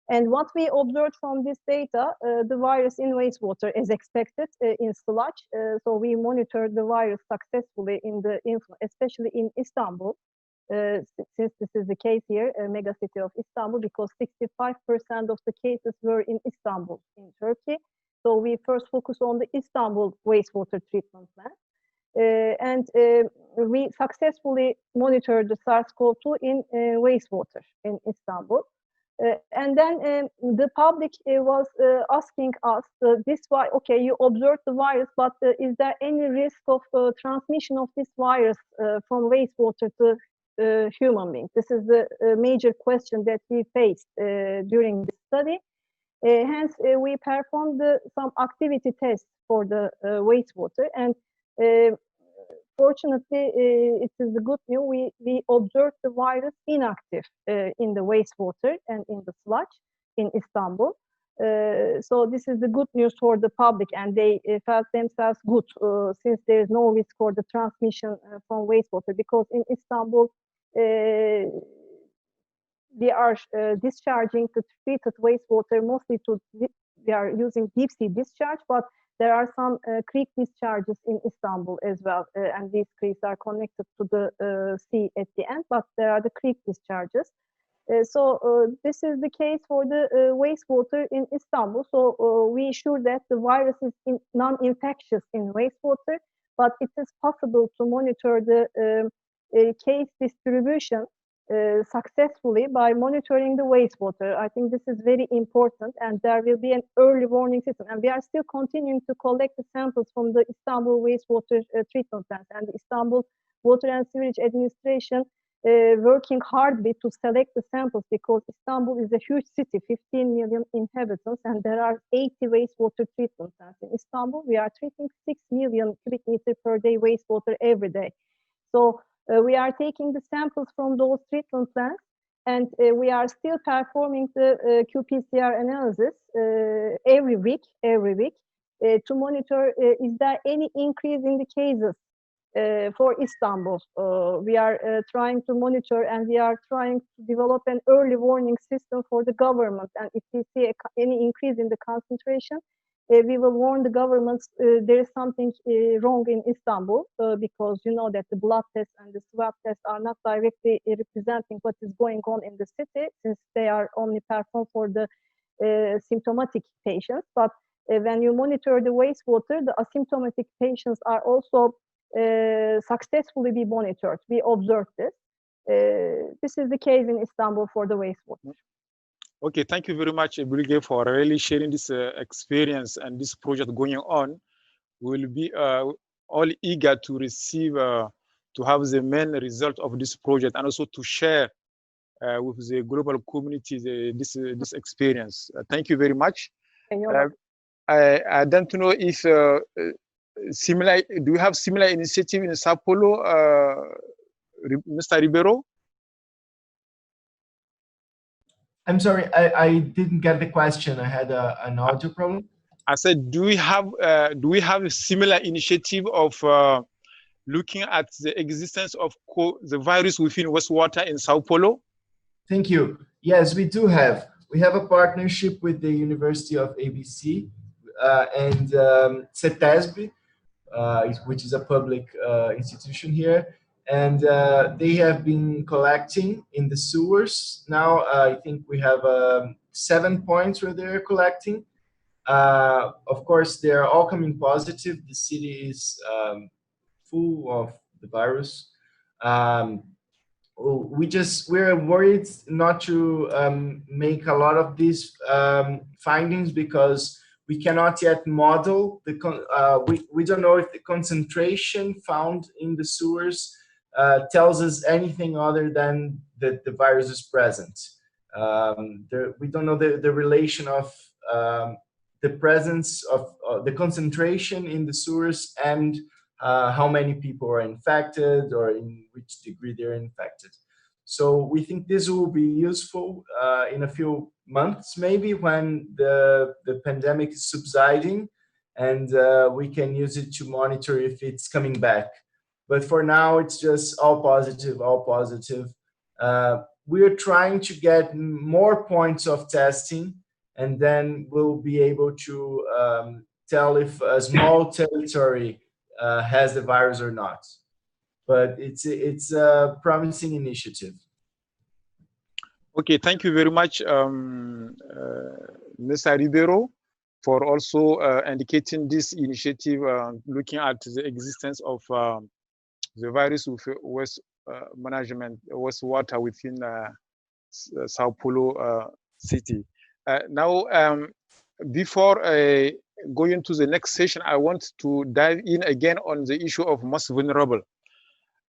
And what we observed from this data, the virus in wastewater is expected in sludge. So we monitored the virus successfully in the influent, especially in Istanbul. Since this is the case here, megacity of Istanbul, because 65% of the cases were in Istanbul, in Turkey. So we first focus on the Istanbul wastewater treatment plant. And we successfully monitored the SARS-CoV-2 in wastewater in Istanbul. And then the public was asking us, this why, okay, you observed the virus, but is there any risk of transmission of this virus from wastewater to human beings? This is the major question that we faced during the study. Hence, we performed some activity tests for the wastewater, and fortunately, it is the good news. We observed the virus inactive in the wastewater and in the sludge in Istanbul. So this is the good news for the public, and they felt themselves good since there is no risk for the transmission from wastewater, because in Istanbul, we are discharging the treated wastewater mostly to, we are using deep sea discharge, but there are some creek discharges in Istanbul as well, and these creeks are connected to the sea at the end, but there are the creek discharges. So this is the case for the wastewater in Istanbul. So we ensure that the virus is non-infectious in wastewater, but it is possible to monitor the case distribution successfully by monitoring the wastewater. I think this is very important, and there will be an early warning system. And we are still continuing to collect the samples from the Istanbul wastewater treatment plants, and the Istanbul Water and Sewerage Administration working hardly to select the samples, because Istanbul is a huge city, 15 million inhabitants, and there are 80 wastewater treatment plants. In Istanbul, we are treating 6 million cubic meter per day wastewater every day. So we are taking the samples from those treatment plants, and we are still performing the qPCR analysis every week to monitor is there any increase in the cases for Istanbul. We are trying to monitor, and we are trying to develop an early warning system for the government, and if we see any increase in the concentration, we will warn the governments there is something wrong in Istanbul, because you know that the blood tests and the swab tests are not directly representing what is going on in the city, since they are only performed for the symptomatic patients. But when you monitor the wastewater, the asymptomatic patients are also successfully be monitored. We observed this. This is the case in Istanbul for the wastewater. Okay, thank you very much, Bilge, for really sharing this experience and this project going on. We'll be all eager to receive, to have the main result of this project, and also to share with the global community this experience. Thank you very much. I don't know if similar. Do you have similar initiative in Sao Paulo, Mr. Ribeiro? I'm sorry, I didn't get the question. I had an audio problem. I said, do we have a similar initiative of looking at the existence of the virus within wastewater in Sao Paulo? Thank you. Yes, we do have. We have a partnership with the University of ABC and CETESB, which is a public institution here. And they have been collecting in the sewers. Now, I think we have 7 points where they're collecting. Of course, they're all coming positive. The city is full of the virus. We're worried not to make a lot of these findings because we cannot yet model we don't know if the concentration found in the sewers tells us anything other than that the virus is present. We don't know the relation of the presence of the concentration in the sewers and how many people are infected or in which degree they're infected. So we think this will be useful in a few months, maybe when the pandemic is subsiding, and we can use it to monitor if it's coming back. But for now, it's just all positive, all positive. We're trying to get more points of testing, and then we'll be able to tell if a small territory has the virus or not. But it's a promising initiative. Okay, thank you very much, Mr. Ribeiro, for also indicating this initiative, looking at the existence of the virus with waste management, wastewater within Sao Paulo city. Now, before going to the next session, I want to dive in again on the issue of most vulnerable.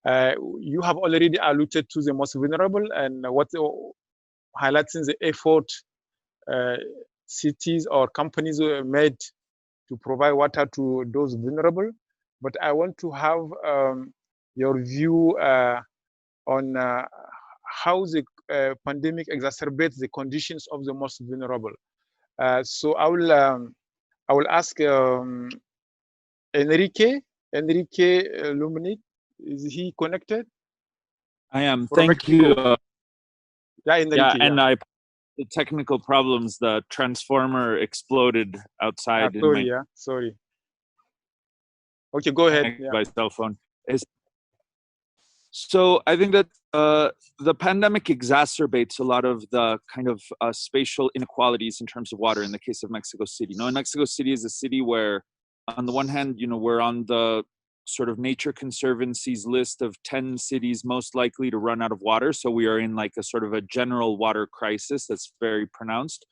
You have already alluded to the most vulnerable and what highlighting the effort cities or companies made to provide water to those vulnerable. But I want to have your view on how the pandemic exacerbates the conditions of the most vulnerable. So I will ask Enrique Luminit. Is he connected? I am. Thank you. Yeah, Enrique, and the technical problems. The transformer exploded outside. Sorry. Okay, go ahead. My cell phone. So I think that the pandemic exacerbates a lot of the kind of spatial inequalities in terms of water in the case of Mexico City. You know, Mexico City is a city where, on the one hand, you know, we're on the sort of Nature Conservancy's list of 10 cities most likely to run out of water. So we are in like a sort of a general water crisis that's very pronounced.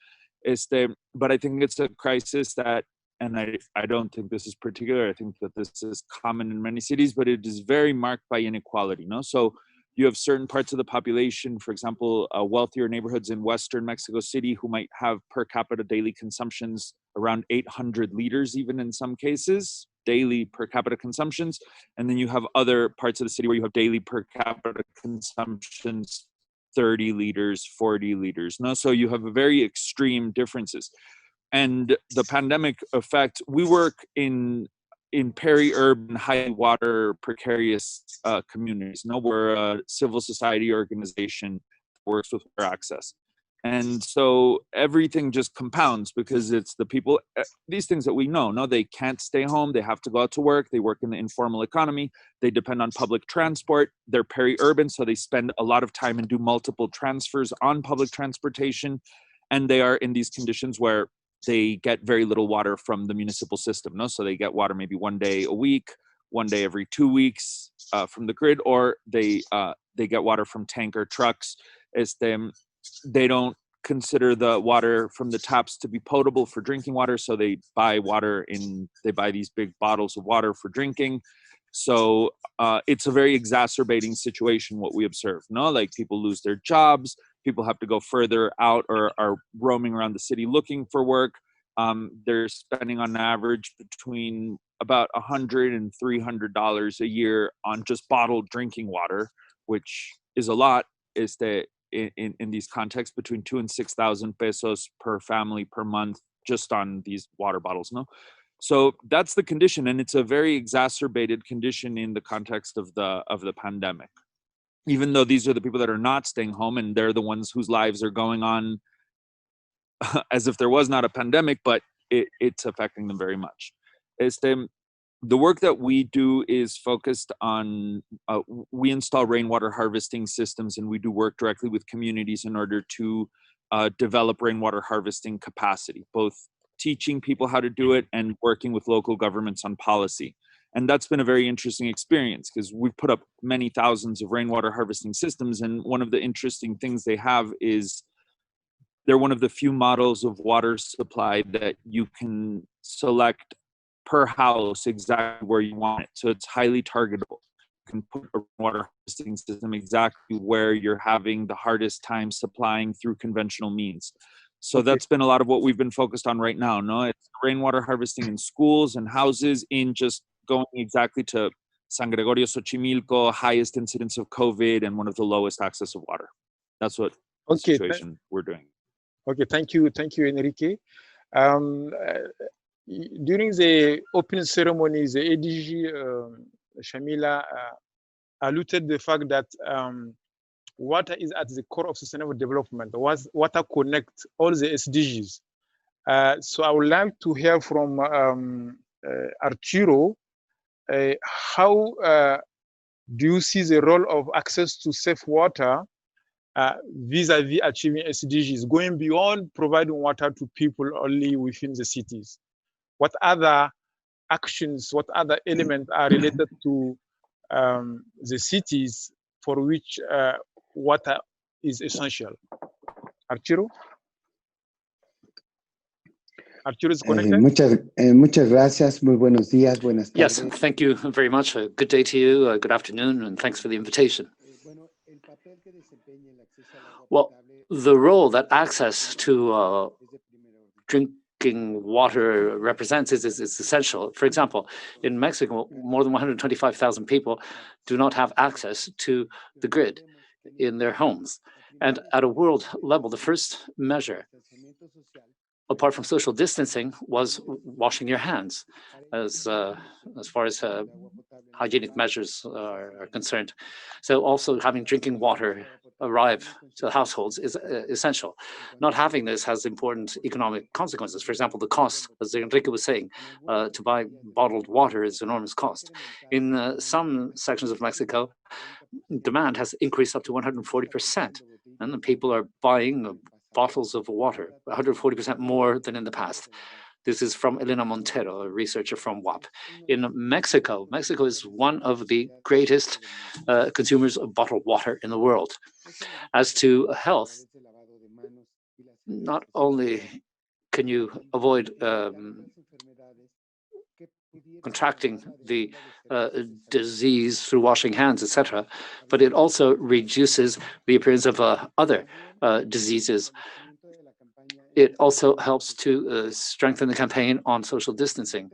But I think it's a crisis that, and I don't think this is particular, I think that this is common in many cities, but it is very marked by inequality, no? So you have certain parts of the population, for example, wealthier neighborhoods in Western Mexico City who might have per capita daily consumptions around 800 liters, even in some cases, daily per capita consumptions. And then you have other parts of the city where you have daily per capita consumptions, 30 liters, 40 liters, no? So you have very extreme differences. And the pandemic effect, we work in peri-urban, high water, precarious communities. No, we're a civil society organization that works with water access. And so everything just compounds because it's the people, these things that we know, no, they can't stay home. They have to go out to work. They work in the informal economy. They depend on public transport. They're peri-urban, so they spend a lot of time and do multiple transfers on public transportation. And they are in these conditions where they get very little water from the municipal system, no? So they get water maybe 1 day a week, 1 day every 2 weeks from the grid, or they get water from tanker trucks. They don't consider the water from the taps to be potable for drinking water, so they buy these big bottles of water for drinking. So it's a very exacerbating situation what we observe, no? Like people lose their jobs, people have to go further out or are roaming around the city looking for work. They're spending on average between about $100 and $300 a year on just bottled drinking water, which is a lot. In these contexts, between 2,000 and 6,000 pesos per family per month, just on these water bottles, no? So that's the condition, and it's a very exacerbated condition in the context of the pandemic. Even though these are the people that are not staying home, and they're the ones whose lives are going on as if there was not a pandemic, but it's affecting them very much. The work that we do is focused on, we install rainwater harvesting systems, and we do work directly with communities in order to develop rainwater harvesting capacity, both teaching people how to do it and working with local governments on policy. And that's been a very interesting experience because we've put up many thousands of rainwater harvesting systems. And one of the interesting things they have is they're one of the few models of water supply that you can select per house exactly where you want it. So it's highly targetable. You can put a water harvesting system exactly where you're having the hardest time supplying through conventional means. So that's been a lot of what we've been focused on right now. No, it's rainwater harvesting in schools and houses, in just going exactly to San Gregorio, Xochimilco, highest incidence of COVID and one of the lowest access of water. That's what the situation we're doing. Okay, thank you, Enrique. During the opening ceremony, the ADG Shamila alluded the fact that water is at the core of sustainable development. Water connects all the SDGs. So I would like to hear from Arturo, how do you see the role of access to safe water vis-a-vis achieving SDGs, going beyond providing water to people only within the cities? What other actions, what other elements are related to the cities for which water is essential? Arturo? Arturo is connected? Muchas gracias. Muy buenos días, buenas tardes. Yes, thank you very much. Good day to you, good afternoon, and thanks for the invitation. Well, the role that access to drinking water represents is essential. For example, in Mexico, more than 125,000 people do not have access to the grid in their homes. And at a world level, the first measure, apart from social distancing, was washing your hands, as far as hygienic measures are concerned. So also having drinking water arrive to households is essential. Not having this has important economic consequences. For example, the cost, as Enrique was saying, to buy bottled water is enormous cost. In some sections of Mexico, demand has increased up to 140%, and the people are buying bottles of water, 140% more than in the past. This is from Elena Montero, a researcher from WAP. In Mexico, Mexico is one of the greatest consumers of bottled water in the world. As to health, not only can you avoid contracting the disease through washing hands, etc., but it also reduces the appearance of other diseases. It also helps to strengthen the campaign on social distancing.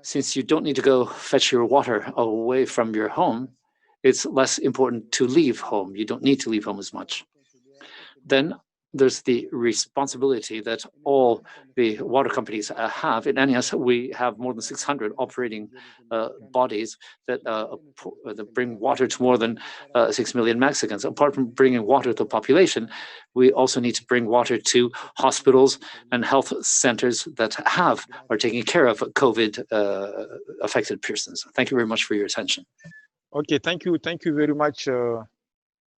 Since you don't need to go fetch your water away from your home, it's less important to leave home. You don't need to leave home as much. Then there's the responsibility that all the water companies have. In NES, we have more than 600 operating bodies that bring water to more than 6 million Mexicans. Apart from bringing water to the population, we also need to bring water to hospitals and health centers that are taking care of COVID affected persons. Thank you very much for your attention. Okay, thank you very much,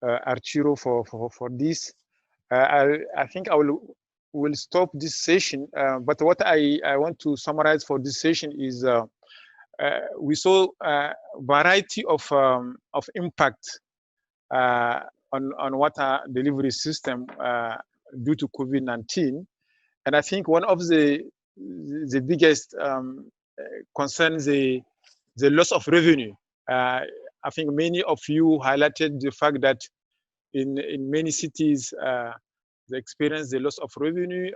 Arturo, for this. I think I will stop this session, but what I want to summarize for this session is we saw a variety of impact on water delivery system due to COVID-19, and I think one of the biggest concerns the loss of revenue. I think many of you highlighted the fact that in many cities they experience the loss of revenue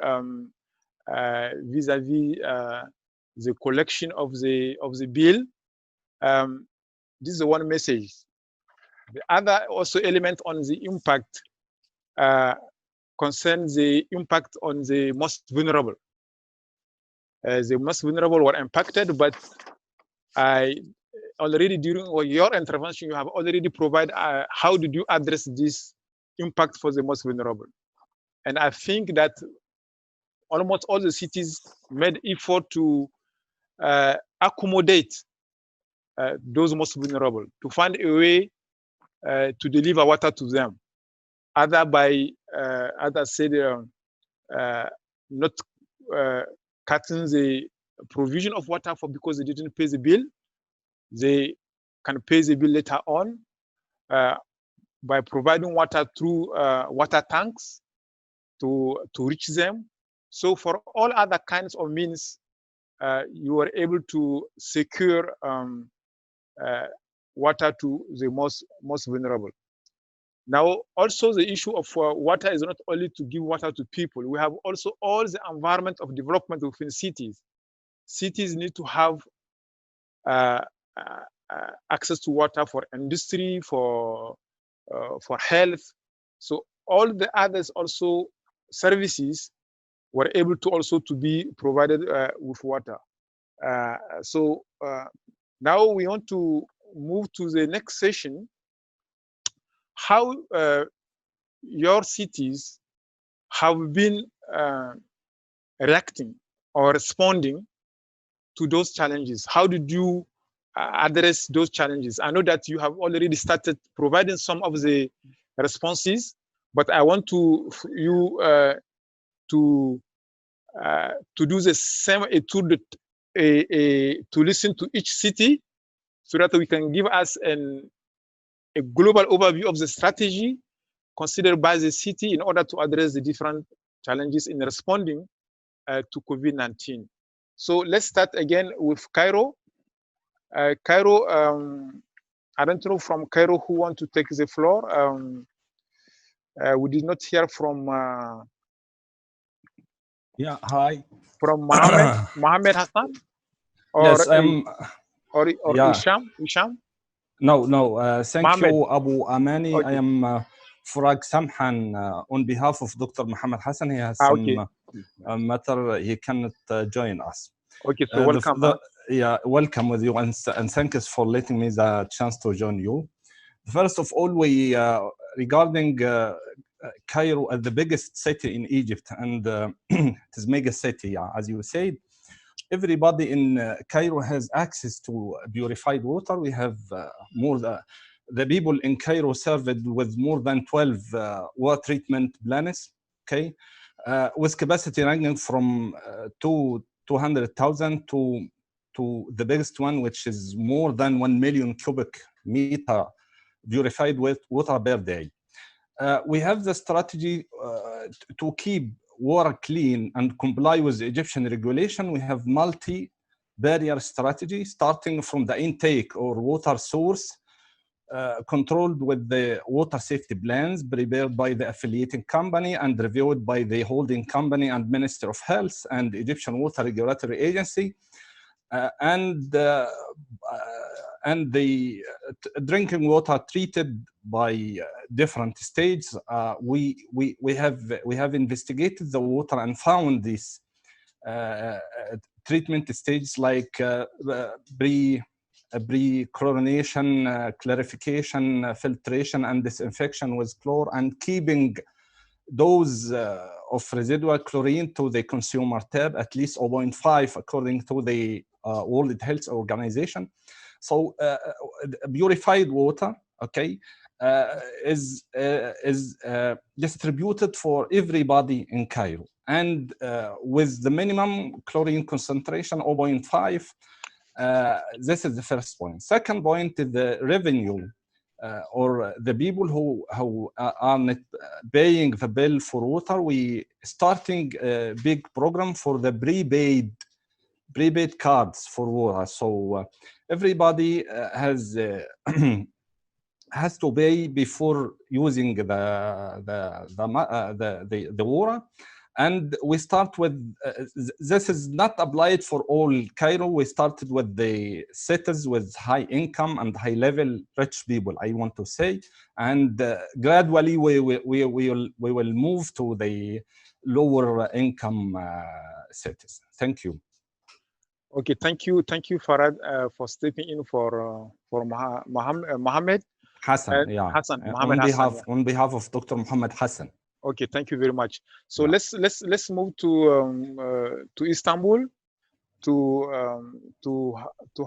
vis-a-vis the collection of the bill. This is one message. The other also element on the impact concerns the impact on the most vulnerable. The most vulnerable were impacted, but already during your intervention, you have already provided how did you address this impact for the most vulnerable. And I think that almost all the cities made effort to accommodate those most vulnerable, to find a way to deliver water to them, either by, as I said, not cutting the provision of water for because they didn't pay the bill. They can pay the bill later on by providing water through water tanks to reach them. So for all other kinds of means, you were able to secure water to the most vulnerable. Now, also the issue of water is not only to give water to people. We have also all the environment of development within cities. Cities need to have access to water for industry, for health. So all the others also services were able to also to be provided with water. So now we want to move to the next session. How your cities have been reacting or responding to those challenges? How did you address those challenges? I know that you have already started providing some of the responses, but I want to do the same to listen to each city so that we can give us a global overview of the strategy considered by the city in order to address the different challenges in responding to COVID-19. So let's start again with Cairo. Cairo, I don't know from Cairo who want to take the floor. We did not hear from yeah, hi. From Mohammed Hassan? Or yes, or yeah. Isham? No, thank Mohammed. you, Abu Amani. Okay. I am Farag Samhan on behalf of Dr. Muhammad Hassan. He has some matter, he cannot join us. Okay, so welcome. Yeah, welcome with you, and thank you for letting me the chance to join you. First of all, we regarding Cairo as the biggest city in Egypt, and it is mega city, as you said. Everybody in Cairo has access to purified water. We have the people in Cairo served with more than 12 water treatment plants, okay, with capacity ranging from 200,000 to the biggest one, which is more than 1 million cubic meter purified with water per day. We have the strategy to keep water clean and comply with the Egyptian regulation. We have multi-barrier strategy, starting from the intake or water source, controlled with the water safety plans prepared by the affiliating company and reviewed by the holding company and Minister of Health and Egyptian Water Regulatory Agency. And the drinking water treated by different stages. We have investigated the water and found these treatment stages like pre-chlorination, clarification, filtration, and disinfection with chlor, and keeping dose of residual chlorine to the consumer tab at least 0.5 according to the World Health Organization. So purified water, okay, is distributed for everybody in Cairo, and with the minimum chlorine concentration 0.5. This is the first point. Second point is the revenue, or the people who are not paying the bill for water. We starting a big program for the prepaid cards for water. So everybody has has to pay before using the water. And we start with, this is not applied for all Cairo. We started with the cities with high income and high level rich people, I want to say. And gradually we will move to the lower income cities. Thank you. Okay, thank you, Farad, for stepping in for Mohammed. Hassan, yeah. Hassan, On behalf of Dr. Mohammed Hassan. Okay, thank you very much. So let's move to Istanbul to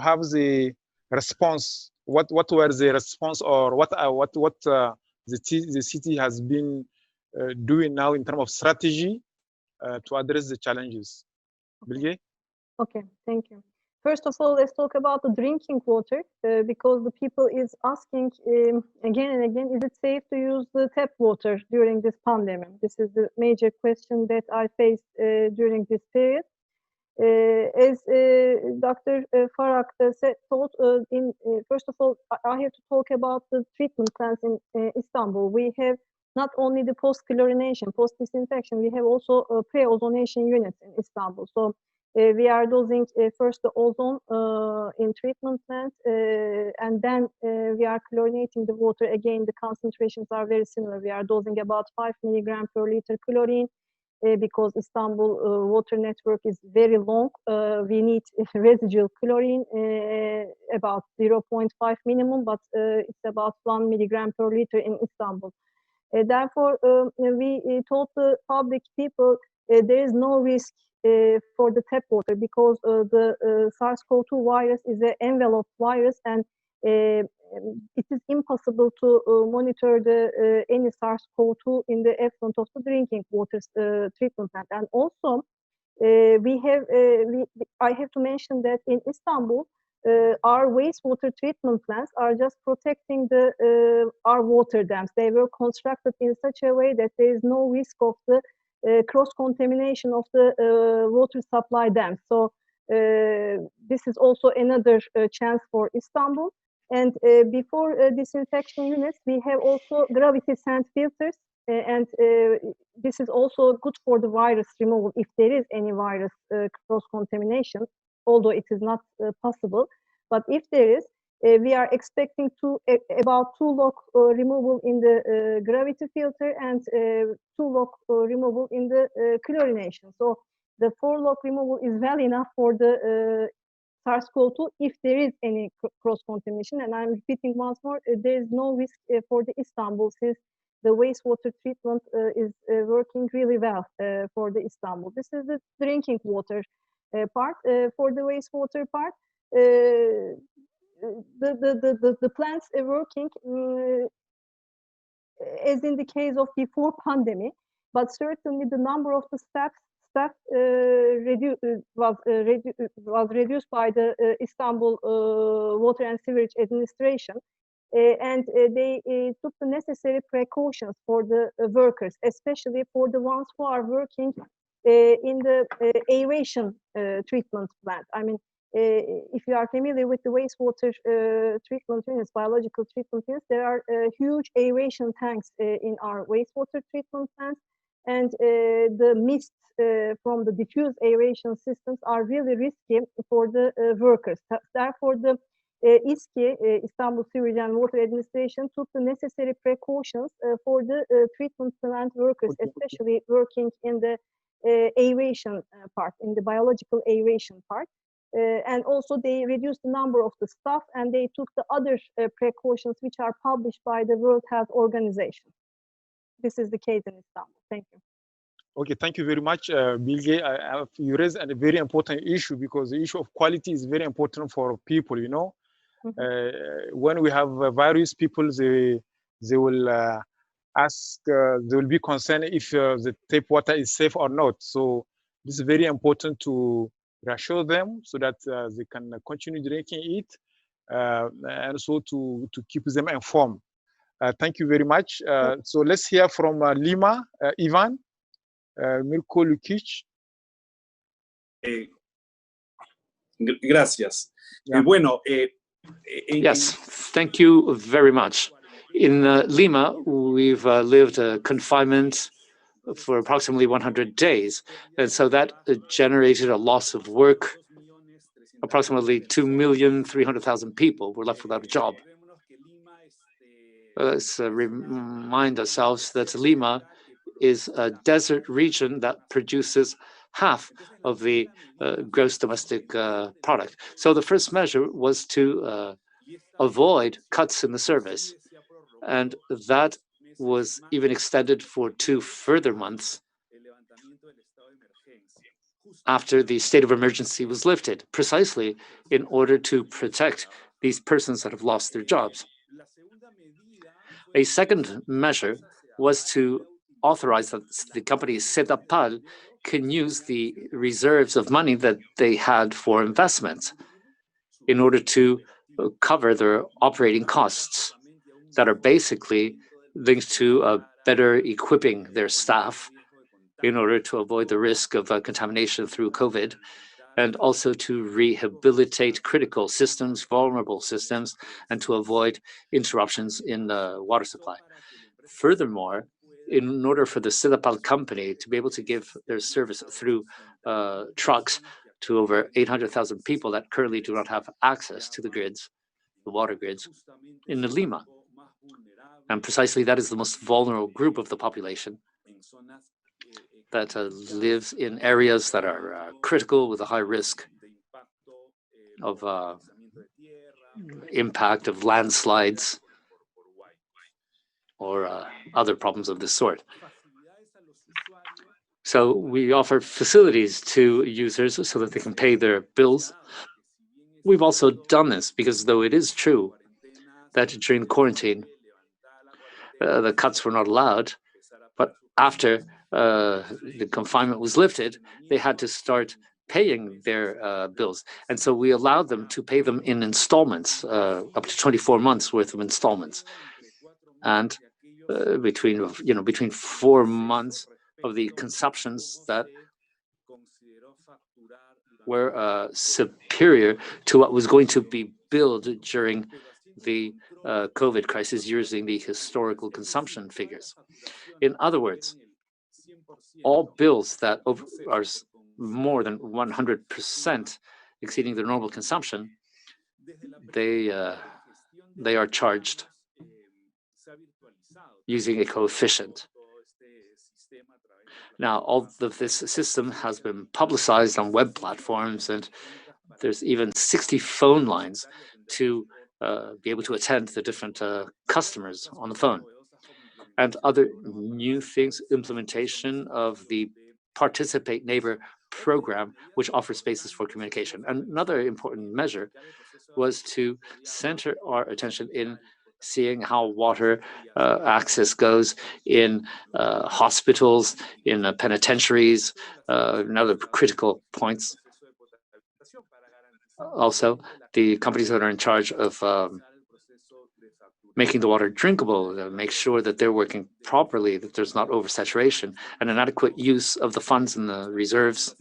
have the response. What were the response, or what the city has been doing now in terms of strategy to address the challenges? Bilge? Okay, thank you. First of all, let's talk about the drinking water, because the people is asking again and again, is it safe to use the tap water during this pandemic? This is the major question that I faced during this period. As Dr. Farag said, first of all, I have to talk about the treatment plants in Istanbul. We have not only the post-chlorination, post-disinfection, we have also pre-ozonation units in Istanbul. So we are dosing first the ozone in treatment plants, and then we are chlorinating the water. Again, the concentrations are very similar. We are dosing about 5 milligrams per liter chlorine because Istanbul water network is very long. We need residual chlorine, about 0.5 minimum, but it's about 1 milligram per liter in Istanbul. Therefore, we told the public people there is no risk for the tap water, because the SARS-CoV-2 virus is an enveloped virus, and it is impossible to monitor the any SARS-CoV-2 in the effluent of the drinking water treatment plant. And also, I have to mention that in Istanbul, our wastewater treatment plants are just protecting our water dams. They were constructed in such a way that there is no risk of the cross-contamination of the water supply dams. So this is also another chance for Istanbul. And before disinfection units, we have also gravity sand filters, and this is also good for the virus removal if there is any virus cross-contamination, although it is not possible. But if there is, we are expecting about 2 log removal in the gravity filter and 2 log removal in the chlorination. So the 4 log removal is well enough for the SARS-CoV-2 if there is any cross-contamination. And I'm repeating once more, there is no risk for the Istanbul, since the wastewater treatment is working really well for the Istanbul. This is the drinking water part. For the wastewater part, the plants are working as in the case of before pandemic, but certainly the number of the staff was reduced by the Istanbul Water and Sewerage Administration, and they took the necessary precautions for the workers, especially for the ones who are working in the aeration treatment plant. I mean, if you are familiar with the wastewater treatment units, biological treatment units, there are huge aeration tanks in our wastewater treatment plants, and the mist from the diffuse aeration systems are really risky for the workers. Therefore, the İSKİ, Istanbul Sewage and Water Administration, took the necessary precautions for the treatment plant workers, especially working in the aeration part, in the biological aeration part. And also they reduced the number of the staff, and they took the other precautions which are published by the World Health Organization. This is the case in Istanbul. Thank you. Okay, thank you very much, Bilge. You raised a very important issue, because the issue of quality is very important for people, you know. When we have various people, they will ask, they will be concerned if the tap water is safe or not. So this is very important to reassure them so that they can continue drinking it, and so to keep them informed. Thank you very much. So let's hear from Lima, Ivan, Mirko Lukic. Gracias. Yeah. Bueno, yes, thank you very much. In Lima, we've lived confinement for approximately 100 days. And so that generated a loss of work. Approximately 2,300,000 people were left without a job. Let's remind ourselves that Lima is a desert region that produces half of the gross domestic product. So the first measure was to avoid cuts in the service. And that was even extended for 2 further months after the state of emergency was lifted, precisely in order to protect these persons that have lost their jobs. A second measure was to authorize that the company Sedapal can use the reserves of money that they had for investments in order to cover their operating costs that are basically linked to better equipping their staff in order to avoid the risk of contamination through COVID, and also to rehabilitate critical systems, vulnerable systems, and to avoid interruptions in the water supply. Furthermore, in order for the Sedapal company to be able to give their service through trucks to over 800,000 people that currently do not have access to the grids, the water grids, in Lima. And precisely that is the most vulnerable group of the population that lives in areas that are critical with a high risk of impact of landslides or other problems of this sort. So we offer facilities to users so that they can pay their bills. We've also done this because though it is true that during quarantine, the cuts were not allowed, but after the confinement was lifted, they had to start paying their bills. And so we allowed them to pay them in installments, up to 24 months worth of installments. And between 4 months of the consumptions that were superior to what was going to be billed during the COVID crisis using the historical consumption figures. In other words, all bills that are more than 100% exceeding the normal consumption, they are charged using a coefficient. Now, all of this system has been publicized on web platforms, and there's even 60 phone lines to be able to attend the different customers on the phone. And other new things, implementation of the Participate Neighbor program, which offers spaces for communication. Another important measure was to center our attention in seeing how water access goes in hospitals, in penitentiaries, and other critical points. Also, the companies that are in charge of making the water drinkable, make sure that they're working properly, that there's not oversaturation, and an adequate use of the funds and the reserves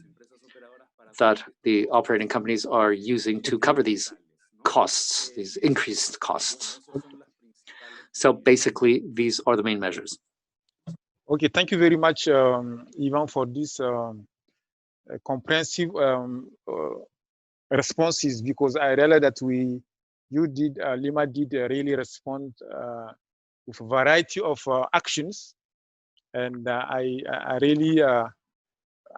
that the operating companies are using to cover these costs, these increased costs. So basically, these are the main measures. Okay, thank you very much, Ivan, for this comprehensive responses, because I realize that we Lima did really respond with a variety of actions, and I really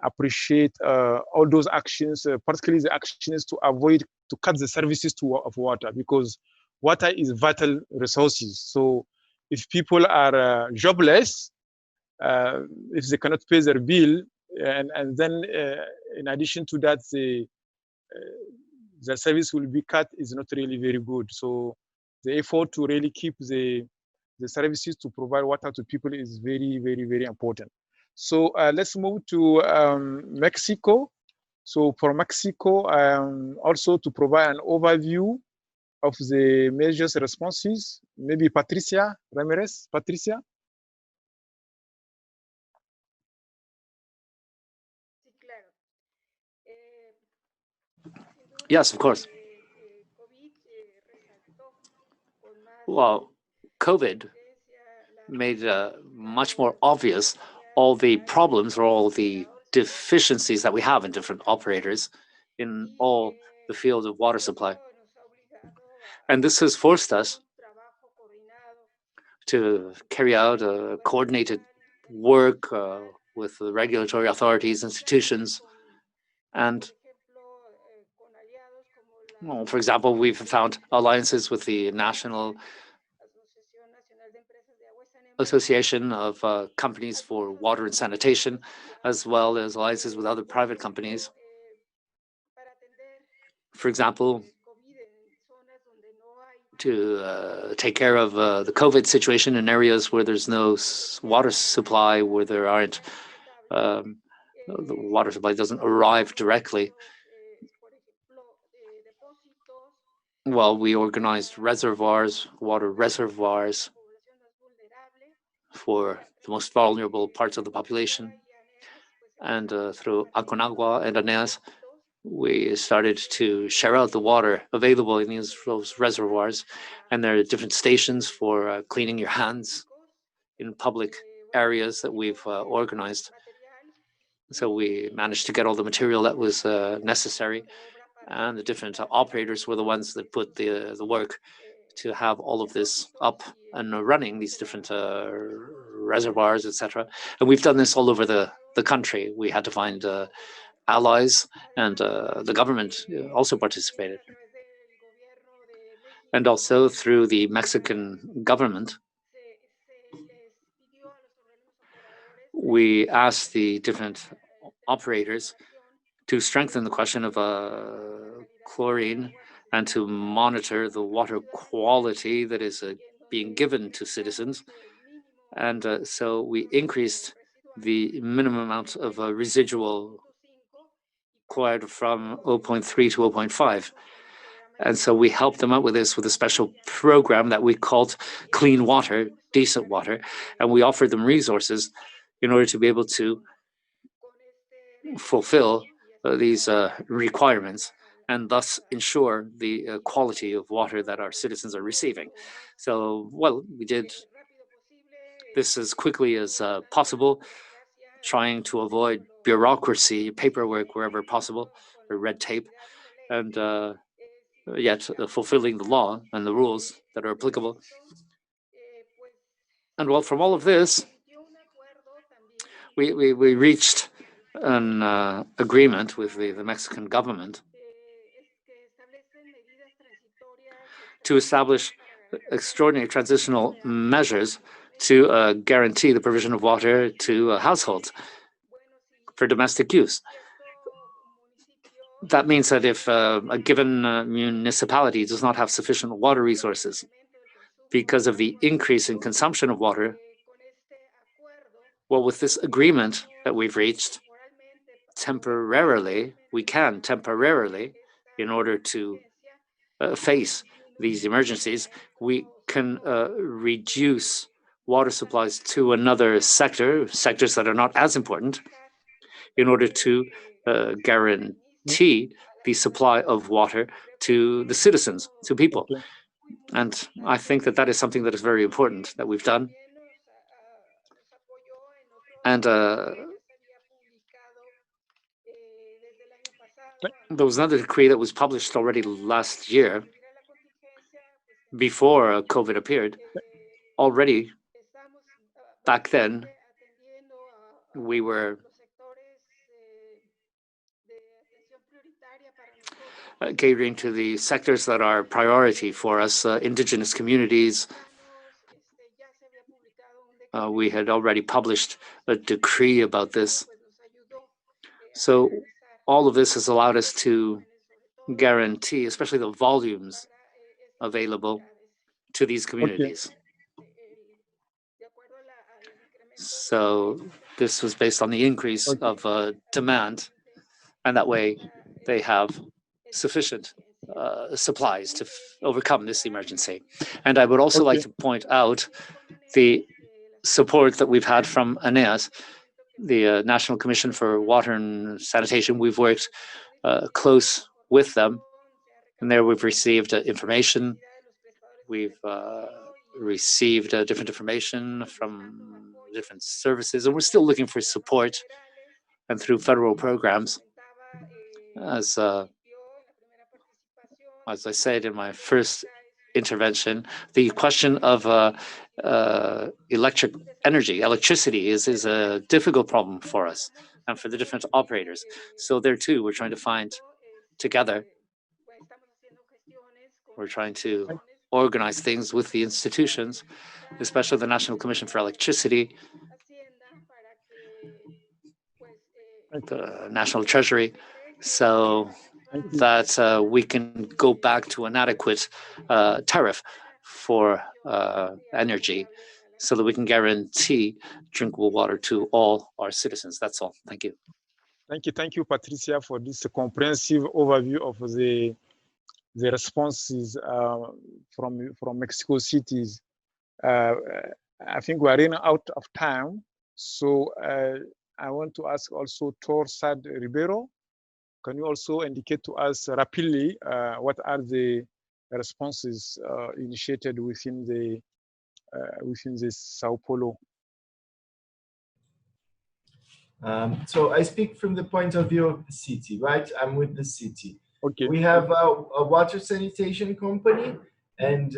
appreciate all those actions, particularly the actions to avoid to cut the services of water, because water is vital resources. So if people are jobless, if they cannot pay their bill, and then in addition to that, the service will be cut, is not really very good. So the effort to really keep the services to provide water to people is very, very, very important. So let's move to Mexico. So for Mexico, also to provide an overview of the measures responses, maybe Patricia Ramirez. Patricia? Yes, of course. Well, COVID made much more obvious all the problems or all the deficiencies that we have in different operators in all the fields of water supply. And this has forced us to carry out a coordinated work with the regulatory authorities, institutions, and well, for example, we've found alliances with the National Association of Companies for Water and Sanitation, as well as alliances with other private companies. For example, to take care of the COVID situation in areas where there's no water supply, where there aren't, the water supply doesn't arrive directly. Well, we organized reservoirs, water reservoirs for the most vulnerable parts of the population. And through Aconagua and Aneas, we started to share out the water available in those reservoirs. And there are different stations for cleaning your hands in public areas that we've organized. So we managed to get all the material that was necessary. And the different operators were the ones that put the work to have all of this up and running, these different reservoirs, etc. And we've done this all over the country. We had to find allies, and the government also participated. And also through the Mexican government, we asked the different operators to strengthen the question of chlorine and to monitor the water quality that is being given to citizens. And so we increased the minimum amount of residual chloride from 0.3 to 0.5. And so we helped them out with this with a special program that we called Clean Water, Decent Water. And we offered them resources in order to be able to fulfill these requirements and thus ensure the quality of water that our citizens are receiving. So, well, we did this as quickly as possible, trying to avoid bureaucracy, paperwork wherever possible, or red tape, and yet fulfilling the law and the rules that are applicable. And well, from all of this, we reached an agreement with the Mexican government to establish extraordinary transitional measures to guarantee the provision of water to households for domestic use. That means that if a given municipality does not have sufficient water resources because of the increase in consumption of water, well, with this agreement that we've reached, we can temporarily, in order to face these emergencies, we can reduce water supplies to another sectors that are not as important, in order to guarantee the supply of water to the citizens, to people. And I think that that is something that is very important that we've done. And there was another decree that was published already last year before COVID appeared. Already back then, we were catering to the sectors that are priority for us, indigenous communities. We had already published a decree about this. So all of this has allowed us to guarantee, especially the volumes available to these communities. So this was based on the increase of demand, and that way they have sufficient supplies to overcome this emergency. And I would also like to point out the support that we've had from ANEAS, the National Commission for Water and Sanitation. We've worked close with them, and there we've received information. We've received different information from different services, and we're still looking for support. And through federal programs, as I said in my first intervention, the question of electricity is a difficult problem for us and for the different operators. So there too, we're trying to find together, we're trying to organize things with the institutions, especially the National Commission for Electricity, the National Treasury, so that we can go back to an adequate tariff for energy, so that we can guarantee drinkable water to all our citizens. That's all. Thank you. Thank you, Patricia, for this comprehensive overview of the responses from Mexico cities. I think we are running out of time, so I want to ask also Torsad Ribeiro. Can you also indicate to us rapidly what are the responses initiated within the Sao Paulo? So I speak from the point of view of the city, right? I'm with the city. Okay. We have a water sanitation company, and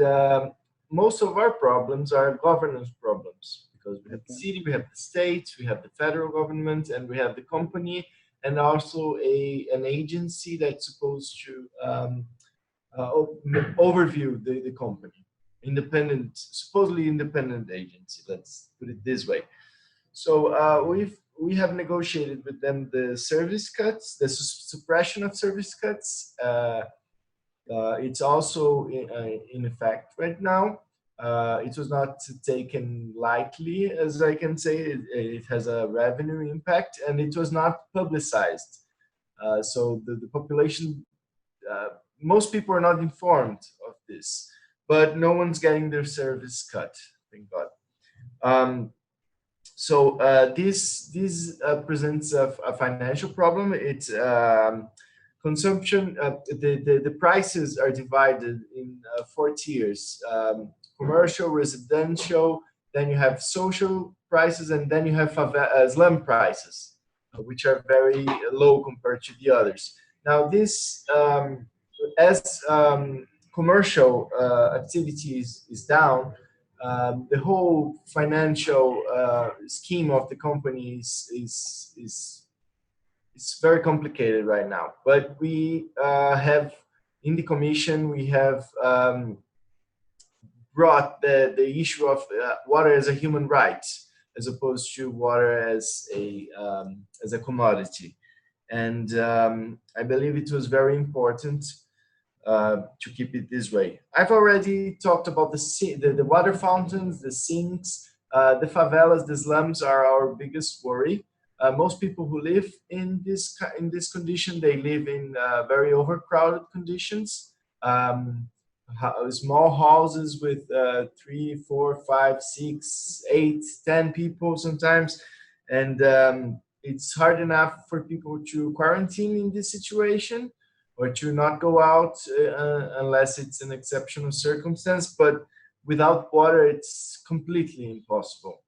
most of our problems are governance problems, because we have the city, we have the state, we have the federal government, and we have the company, and also an agency that's supposed to overview the company. Supposedly independent agency, let's put it this way. So we have negotiated with them the service cuts, the suppression of service cuts. It's also in effect right now. It was not taken lightly, as I can say. It has a revenue impact, and it was not publicized. So the population, most people are not informed of this, but no one's getting their service cut, thank God. So this presents a financial problem. It's consumption. The prices are divided in 4 tiers: commercial, residential. Then you have social prices, and then you have slum prices, which are very low compared to the others. Now, this as commercial activities is down. The whole financial scheme of the company is very complicated right now. But we have, in the commission, we have brought the issue of water as a human right, as opposed to water as a commodity. And I believe it was very important to keep it this way. I've already talked about the water fountains, the sinks, the favelas, the slums are our biggest worry. Most people who live in this condition, they live in very overcrowded conditions. Small houses with 3, 4, 5, 6, 8, 10 people sometimes, and it's hard enough for people to quarantine in this situation, or to not go out unless it's an exceptional circumstance. But without water, it's completely impossible.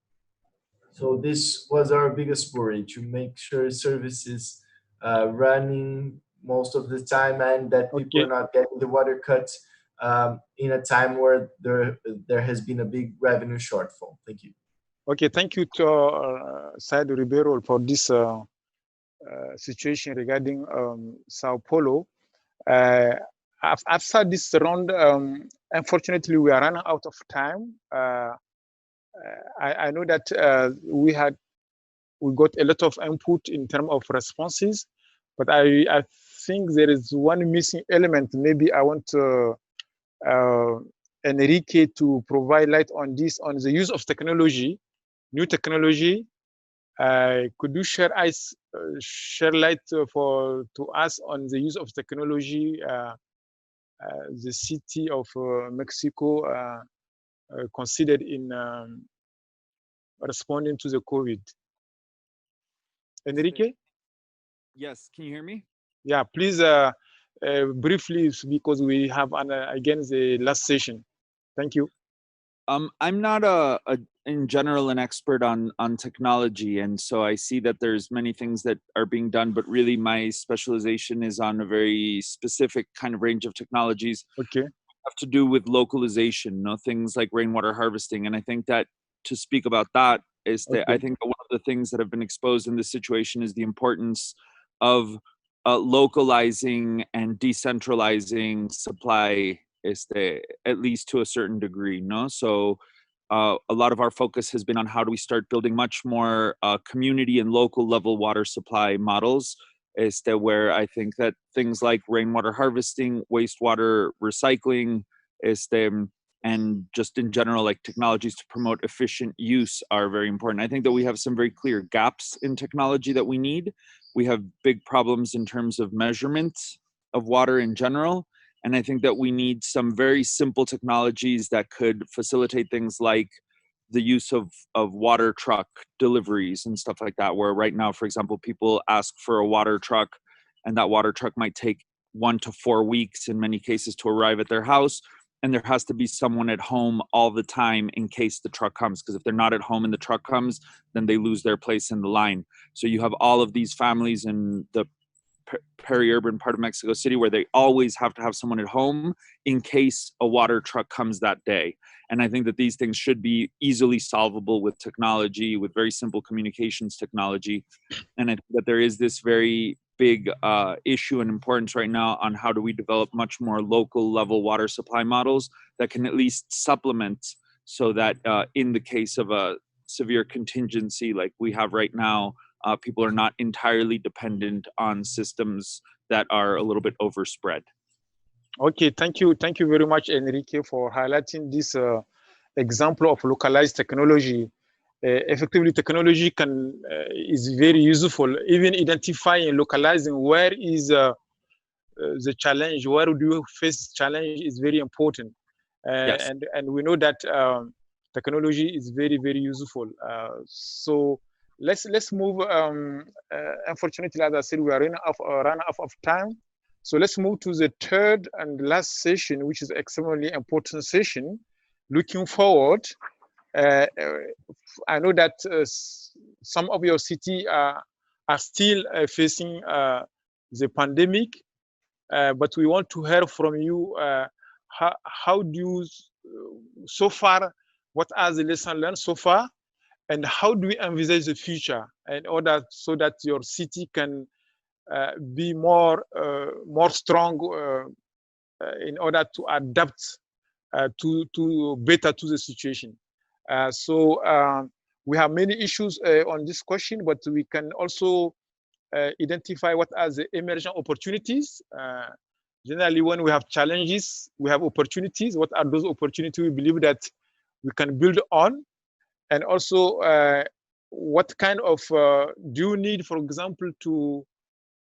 So this was our biggest worry, to make sure services running most of the time, and that people are not getting the water cut in a time where there has been a big revenue shortfall. Thank you. Okay, thank you to Said Ribeiro for this situation regarding Sao Paulo. After this round, unfortunately, we are running out of time. I know that we got a lot of input in terms of responses, but I think there is one missing element. Maybe I want Enrique to provide light on this, on the use of technology, new technology. Could you share light to us on the use of technology? The city of Mexico considered in responding to the COVID. Enrique? Yes, can you hear me? Yeah, please briefly, because we have again the last session. Thank you. I'm not in general an expert on technology, and so I see that there's many things that are being done, but really my specialization is on a very specific kind of range of technologies. Okay. Have to do with localization, things like rainwater harvesting, and I think that to speak about that is that I think that one of the things that have been exposed in this situation is the importance of localizing and decentralizing supply, at least to a certain degree, no? So a lot of our focus has been on how do we start building much more community and local level water supply models, where I think that things like rainwater harvesting, wastewater recycling, and just in general, like technologies to promote efficient use are very important. I think that we have some very clear gaps in technology that we need. We have big problems in terms of measurement of water in general. And I think that we need some very simple technologies that could facilitate things like the use of water truck deliveries and stuff like that, where right now, for example, people ask for a water truck and that water truck might take 1 to 4 weeks in many cases to arrive at their house. And there has to be someone at home all the time in case the truck comes, because if they're not at home and the truck comes, then they lose their place in the line. So you have all of these families in the peri-urban part of Mexico City where they always have to have someone at home in case a water truck comes that day. And I think that these things should be easily solvable with technology, with very simple communications technology. And I think that there is this very big issue and importance right now on how do we develop much more local level water supply models that can at least supplement, so that in the case of a severe contingency like we have right now, people are not entirely dependent on systems that are a little bit overspread. Okay, thank you very much, Enrique, for highlighting this example of localized technology. Effectively, technology is very useful. Even identifying, localizing where is the challenge, where do you face challenge is very important. Yes. And we know that technology is very, very useful. So let's move. Unfortunately, as I said, we are running out of time. So let's move to the third and last session, which is extremely important session. Looking forward, I know that some of your city are still facing the pandemic, but we want to hear from you. How do you, so far, what are the lessons learned so far, and how do we envisage the future in order so that your city can be more strong in order to adapt to better to the situation. So we have many issues on this question, but we can also identify what are the emerging opportunities. Generally, when we have challenges, we have opportunities. What are those opportunities we believe that we can build on? And also, what kind of do you need, for example, to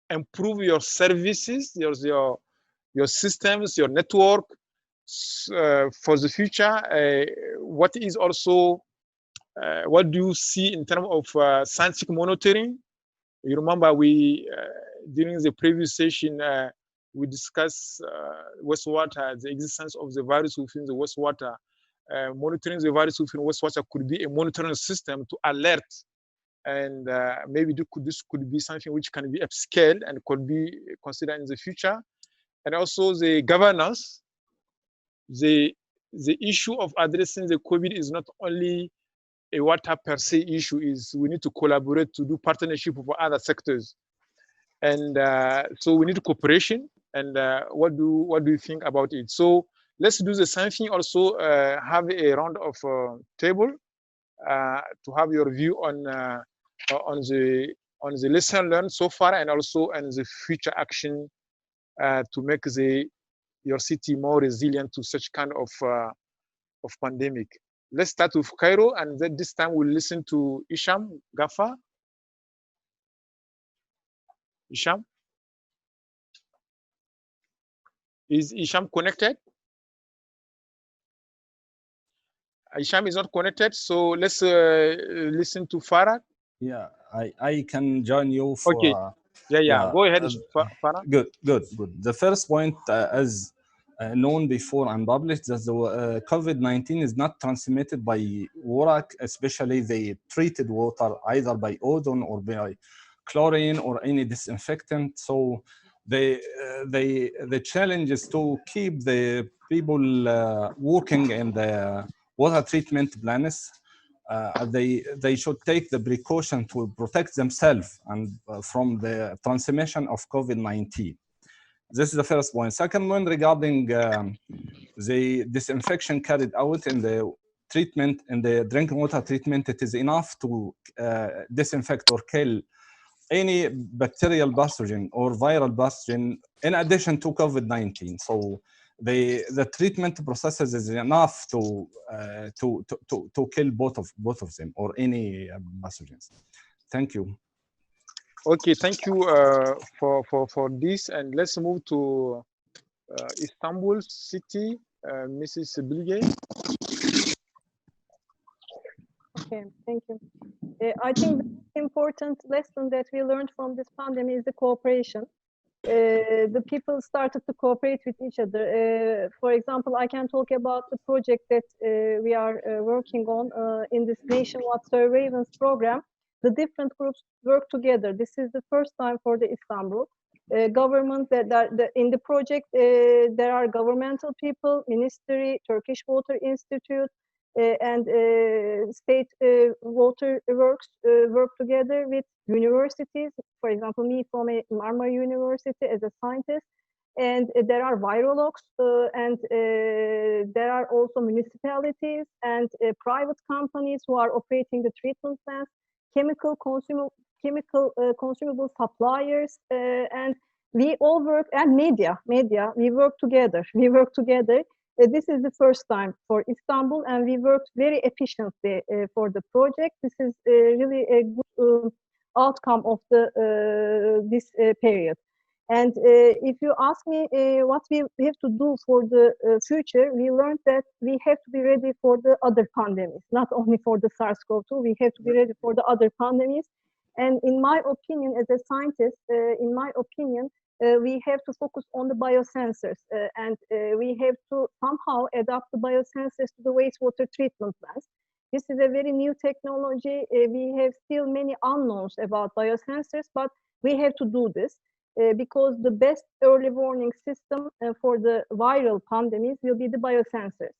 improve your services, your systems, your network for the future? What is also, what do you see in terms of scientific monitoring? You remember we, during the previous session, we discussed wastewater, the existence of the virus within the wastewater. Monitoring the virus within wastewater could be a monitoring system to alert, and maybe this could be something which can be upscaled and could be considered in the future. And also the governance, the issue of addressing the COVID is not only a water per se issue, is we need to collaborate to do partnership with other sectors. And so we need cooperation. And what do you think about it? So let's do the same thing also, have a round of table to have your view on the lesson learned so far, and also on the future action to make your city more resilient to such kind of pandemic. Let's start with Cairo, and then this time we'll listen to Isham Gaffa. Isham? Is Isham connected? Isham is not connected, so let's listen to Farah. Yeah, I can join you for. Okay. Yeah. Go ahead, Farah. Good. The first point, as known before and published, that the COVID-19 is not transmitted by water, especially the treated water, either by ozone or by chlorine or any disinfectant. So the challenge is to keep the people working in the water treatment plants. They should take the precaution to protect themselves and from the transmission of COVID-19. This is the first point. Second one, regarding the disinfection carried out in the treatment, in the drinking water treatment, it is enough to disinfect or kill any bacterial pathogen or viral pathogen in addition to COVID-19. So the treatment processes is enough to kill both of them or any pathogens. Thank you. Okay, thank you for this, and let's move to Istanbul city, Mrs. Bilge. Okay, thank you. I think the important lesson that we learned from this pandemic is the cooperation. The people started to cooperate with each other. For example, I can talk about the project that we are working on in this nationwide surveillance program. The different groups work together. This is the first time for the Istanbul government. In the project, there are governmental people, ministry, Turkish Water Institute, and state water works work together with universities. For example, me from a Marmara University as a scientist, and there are virologists, and there are also municipalities and private companies who are operating the treatment plants, chemical consumable suppliers, and we all work, and media, we work together. This is the first time for Istanbul, and we worked very efficiently for the project. This is really a good outcome of this period. And if you ask me what we have to do for the future, we learned that we have to be ready for the other pandemics, not only for the SARS-CoV-2, we have to be ready for the other pandemics. And in my opinion, as a scientist, we have to focus on the biosensors, and we have to somehow adapt the biosensors to the wastewater treatment plants. This is a very new technology. We have still many unknowns about biosensors, but we have to do this because the best early warning system for the viral pandemics will be the biosensors.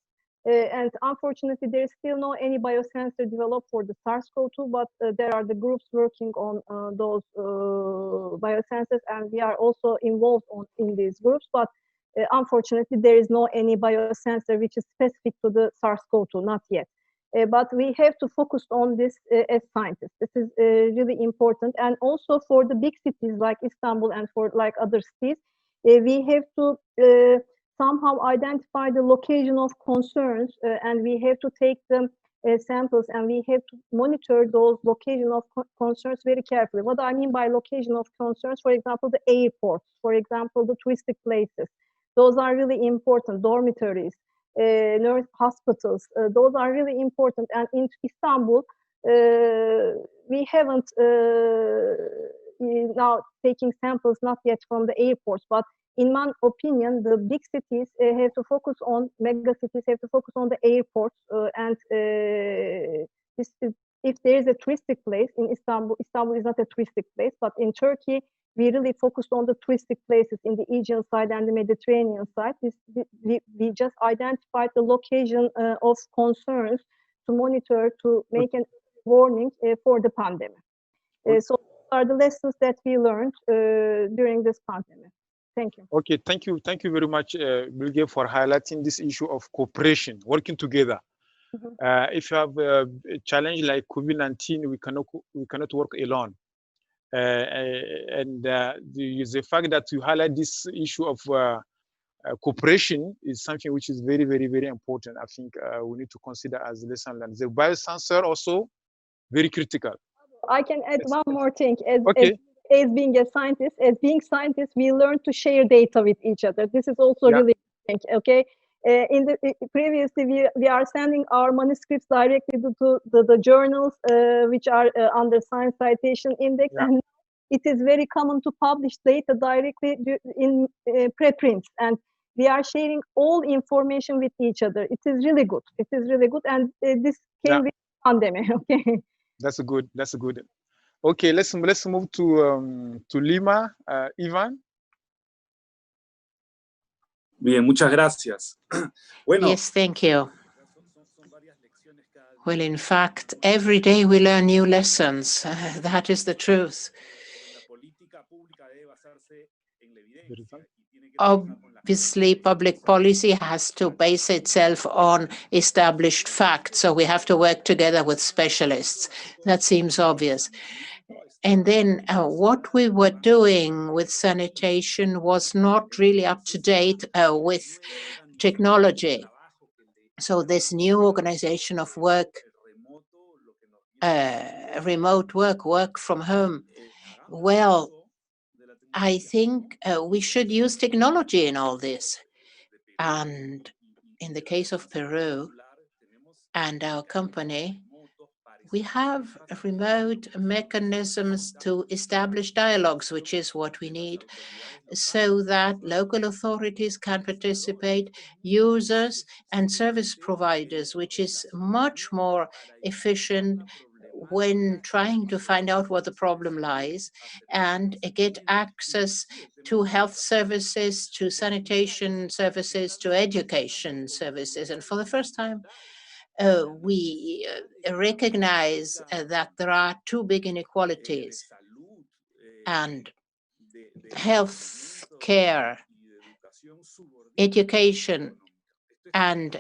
And unfortunately, there is still no any biosensor developed for the SARS-CoV-2, but there are the groups working on those biosensors, and we are also involved in these groups. But unfortunately, there is no any biosensor which is specific to the SARS-CoV-2, not yet. But we have to focus on this as scientists. This is really important, and also for the big cities like Istanbul and for like other cities, we have to somehow identify the location of concerns, and we have to take them samples, and we have to monitor those location of concerns very carefully. What I mean by location of concerns, for example, the airports, for example, the touristic places, those are really important, dormitories, nurse hospitals, those are really important. And in Istanbul, we haven't now taking samples, not yet from the airports, but in my opinion, the big cities have to focus on, mega cities have to focus on the airports, and this is if there is a touristic place in Istanbul, Istanbul is not a touristic place, but in Turkey, we really focused on the touristic places in the Aegean side and the Mediterranean side. We just identified the location of concerns to monitor, to make a warning for the pandemic. So those are the lessons that we learned during this pandemic. Thank you. Okay, thank you very much, Bilge, for highlighting this issue of cooperation, working together. If you have a challenge like COVID-19, we cannot work alone. And the fact that you highlight this issue of cooperation is something which is very, very, very important. I think we need to consider as lesson learned. The biosensor also very critical. I can add one more thing. As being a scientist, being scientists, we learn to share data with each other. This is also really important, okay? Previously, we are sending our manuscripts directly to the journals which are under Science Citation Index, and it is very common to publish data directly in preprints, and we are sharing all information with each other. It is really good. It is really good, and this came with the pandemic. Okay. That's good. That's good. Okay, let's move to Lima, Ivan. Bien, muchas gracias. Bueno. Yes, thank you. Well, in fact, every day we learn new lessons. That is the truth. Obviously, public policy has to base itself on established facts, so we have to work together with specialists. That seems obvious. And then what we were doing with sanitation was not really up to date with technology. So this new organization of work, remote work from home, well, I think we should use technology in all this. And in the case of Peru and our company, we have remote mechanisms to establish dialogues, which is what we need, so that local authorities can participate, users and service providers, which is much more efficient when trying to find out where the problem lies and get access to health services, to sanitation services, to education services. And for the first time, we recognize that there are two big inequalities, and health care, education, and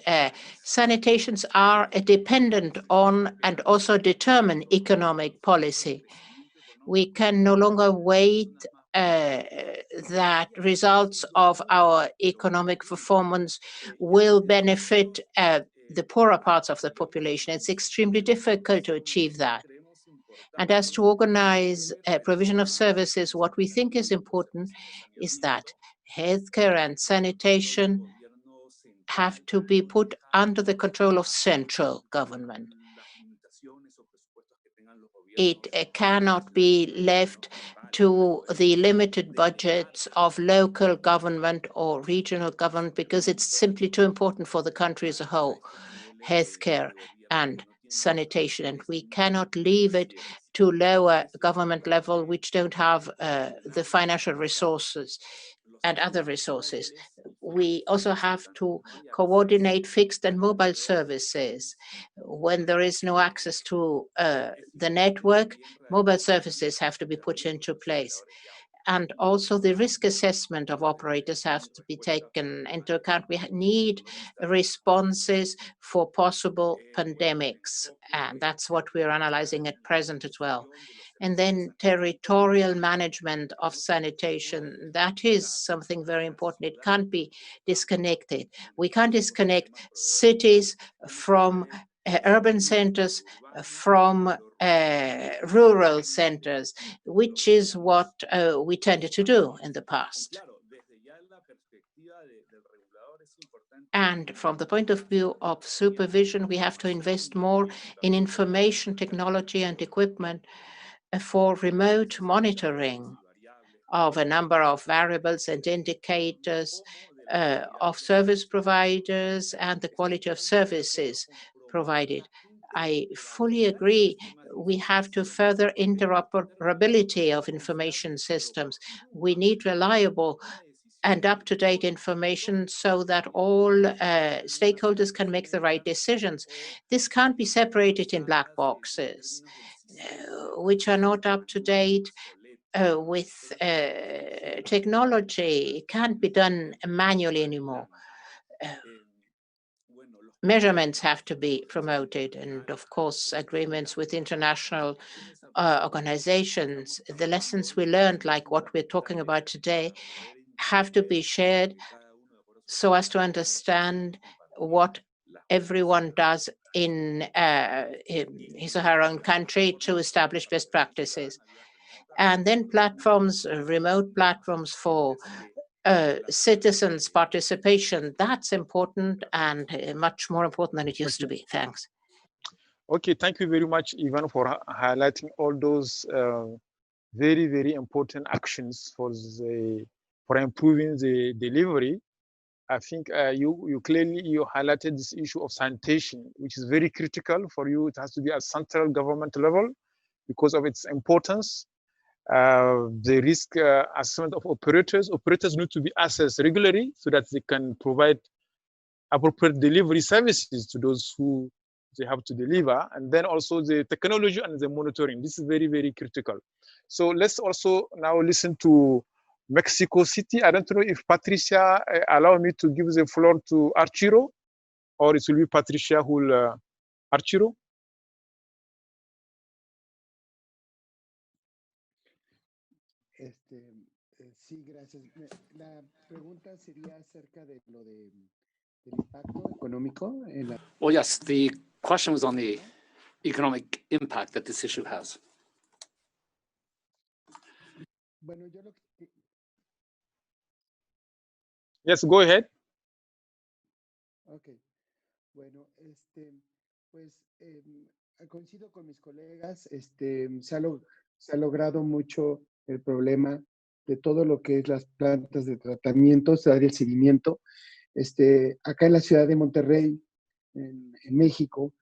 sanitations are dependent on and also determine economic policy. We can no longer wait that results of our economic performance will benefit the poorer parts of the population. It's extremely difficult to achieve that. And as to organize provision of services, what we think is important is that healthcare and sanitation have to be put under the control of central government. It cannot be left to the limited budgets of local government or regional government because it's simply too important for the country as a whole, healthcare and sanitation. And we cannot leave it to lower government level, which don't have the financial resources and other resources. We also have to coordinate fixed and mobile services. When there is no access to the network, mobile services have to be put into place. And also the risk assessment of operators have to be taken into account. We need responses for possible pandemics, and that's what we're analyzing at present as well. And then territorial management of sanitation, that is something very important. It can't be disconnected. We can't disconnect cities from urban centers, from rural centers, which is what we tended to do in the past. And from the point of view of supervision, we have to invest more in information technology and equipment for remote monitoring of a number of variables and indicators of service providers and the quality of services provided. I fully agree. We have to further interoperability of information systems. We need reliable and up-to-date information so that all stakeholders can make the right decisions. This can't be separated in black boxes, which are not up-to-date with technology. It can't be done manually anymore. Measurements have to be promoted, and of course, agreements with international organizations. The lessons we learned, like what we're talking about today, have to be shared so as to understand what everyone does in his or her own country to establish best practices. And then platforms, remote platforms for citizens' participation, that's important and much more important than it used to be. Thanks. Okay, thank you very much, Ivan, for highlighting all those very, very important actions for improving the delivery. I think you clearly highlighted this issue of sanitation, which is very critical for you. It has to be at central government level because of its importance. The risk assessment of operators need to be assessed regularly so that they can provide appropriate delivery services to those who they have to deliver, and then also the technology and the monitoring. This is very, very critical. So let's also now listen to Mexico City. I don't know if Patricia allow me to give the floor to Archiro, or it will be Patricia who will Archiro. Sí, gracias. La pregunta sería acerca de lo del impacto económico en la... Well, yes, the question was on the economic impact that this issue has. Bueno, yo lo que... Yes, go ahead. Ok. Bueno, pues coincido con mis colegas. Se ha logrado mucho el problema de todo lo que es las plantas de tratamiento, se da el seguimiento. Acá en la ciudad de Monterrey, en México,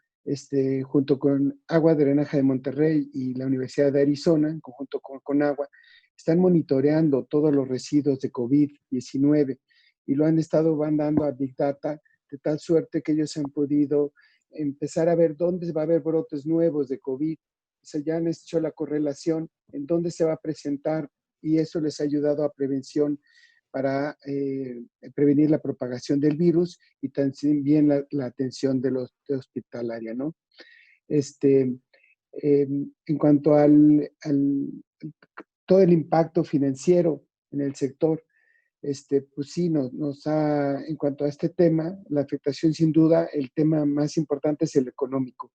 junto con Agua de Drenaje de Monterrey y la Universidad de Arizona, en conjunto con Agua, están monitoreando todos los residuos de COVID-19 y lo han estado mandando a Big Data, de tal suerte que ellos han podido empezar a ver dónde va a haber brotes nuevos de COVID. O sea, ya han hecho la correlación en dónde se va a presentar y eso les ha ayudado a prevención para prevenir la propagación del virus y también la atención de hospitalaria, ¿no? En cuanto todo el impacto financiero en el sector, pues sí, en cuanto a este tema, la afectación sin duda, el tema más importante es el económico.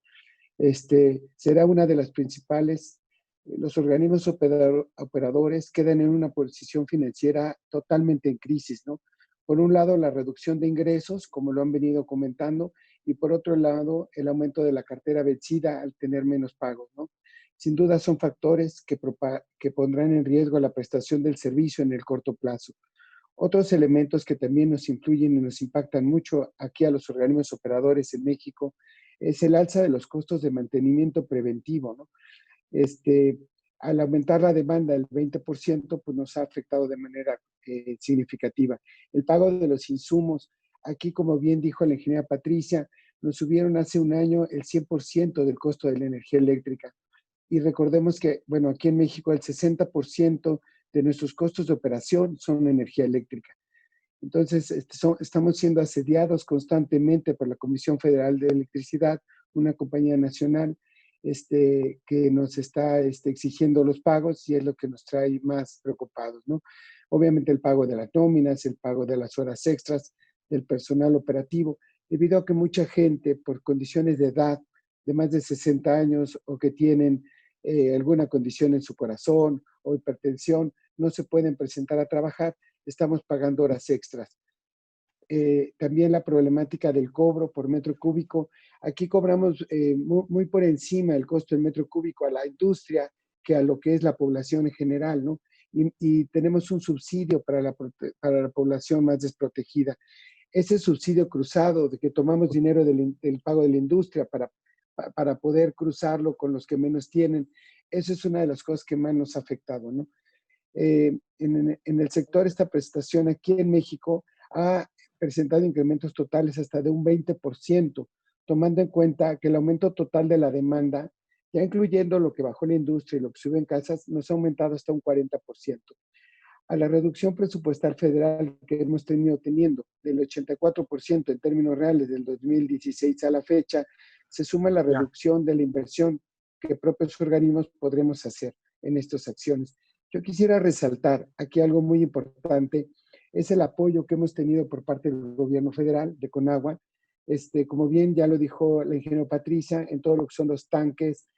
Será una de las principales. Los organismos operadores quedan en una posición financiera totalmente en crisis, ¿no? Por un lado, la reducción de ingresos, como lo han venido comentando, y por otro lado, el aumento de la cartera vencida al tener menos pagos, ¿no? Sin duda son factores que pondrán en riesgo la prestación del servicio en el corto plazo. Otros elementos que también nos influyen y nos impactan mucho aquí a los organismos operadores en México es el alza de los costos de mantenimiento preventivo, ¿no? Al aumentar la demanda del 20%, pues nos ha afectado de manera significativa. El pago de los insumos, aquí como bien dijo la ingeniera Patricia, nos subieron hace un año el 100% del costo de la energía eléctrica. Y recordemos que, bueno, aquí en México el 60% de nuestros costos de operación son energía eléctrica. Entonces, estamos siendo asediados constantemente por la Comisión Federal de Electricidad, una compañía nacional, que nos está exigiendo los pagos y es lo que nos trae más preocupados, ¿no? Obviamente el pago de las nóminas, el pago de las horas extras, del personal operativo, debido a que mucha gente por condiciones de edad de más de 60 años o que tienen alguna condición en su corazón o hipertensión, no se pueden presentar a trabajar, estamos pagando horas extras. También la problemática del cobro por metro cúbico. Aquí cobramos muy por encima el costo del metro cúbico a la industria que a lo que es la población en general, ¿no? Y tenemos un subsidio para la población más desprotegida. Ese subsidio cruzado de que tomamos dinero del pago de la industria para para poder cruzarlo con los que menos tienen. Eso es una de las cosas que más nos ha afectado, ¿no? En el sector, esta prestación aquí en México ha presentado incrementos totales hasta de un 20%, tomando en cuenta que el aumento total de la demanda, ya incluyendo lo que bajó la industria y lo que sube en casas, nos ha aumentado hasta un 40%. A la reducción presupuestal federal que hemos teniendo del 84% en términos reales del 2016 a la fecha, se suma la reducción de la inversión que propios organismos podremos hacer en estas acciones. Yo quisiera resaltar aquí algo muy importante, es el apoyo que hemos tenido por parte del gobierno federal, de Conagua, como bien ya lo dijo la ingeniera Patricia, en todo lo que son los tanques,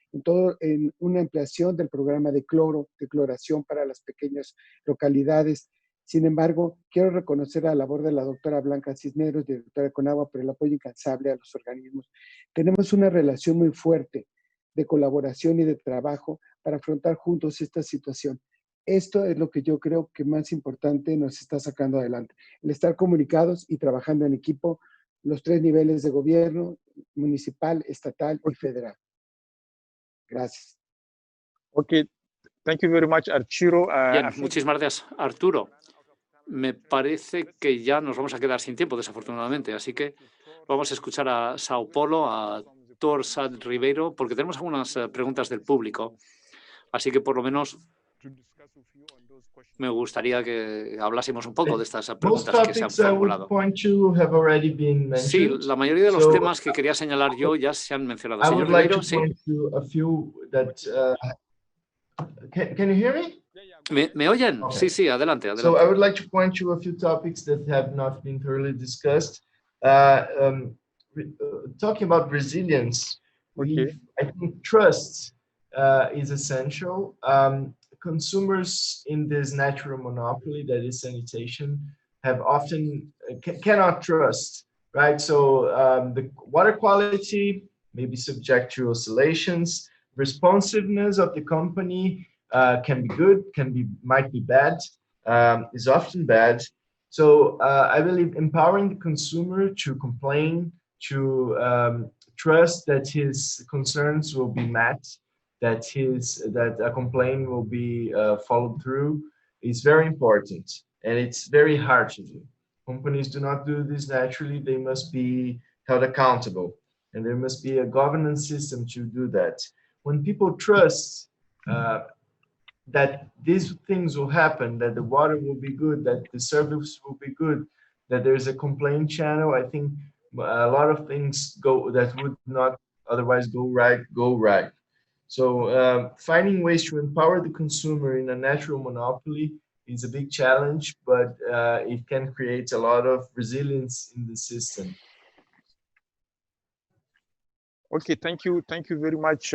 en una ampliación del programa de cloración para las pequeñas localidades. Sin embargo, quiero reconocer la labor de la doctora Blanca Cisneros, directora de Conagua, por el apoyo incansable a los organismos. Tenemos una relación muy fuerte de colaboración y de trabajo para afrontar juntos esta situación. Esto es lo que yo creo que más importante nos está sacando adelante, el estar comunicados y trabajando en equipo, los tres niveles de gobierno, municipal, estatal y federal. Gracias. Okay, thank you very much, Arturo. Bien, muchísimas gracias, Arturo. Me parece que ya nos vamos a quedar sin tiempo, desafortunadamente, así que vamos a escuchar a Sao Paulo, a Torsad Ribeiro, porque tenemos algunas preguntas del público, así que por lo menos me gustaría que hablásemos un poco de estas preguntas que se han formulado. Sí, la mayoría de los temas que quería señalar yo ya se han mencionado. Señor Ribeiro, sí. Can you hear me? ¿Me oyen? Okay. Sí, sí, adelante, adelante. So I would like to point to a few topics that have not been thoroughly discussed. Talking about resilience, I think trust is essential. Consumers in this natural monopoly that is sanitation have often cannot trust, right? So the water quality may be subject to oscillations. Responsiveness of the company can be good, might be bad, is often bad. So I believe empowering the consumer to complain, to trust that his concerns will be met, that a complaint will be followed through is very important, and it's very hard to do. Companies do not do this naturally. They must be held accountable, and there must be a governance system to do that. When people trust that these things will happen, that the water will be good, that the service will be good, that there's a complaint channel, I think a lot of things that would not otherwise go right. So finding ways to empower the consumer in a natural monopoly is a big challenge, but it can create a lot of resilience in the system. Okay, thank you very much,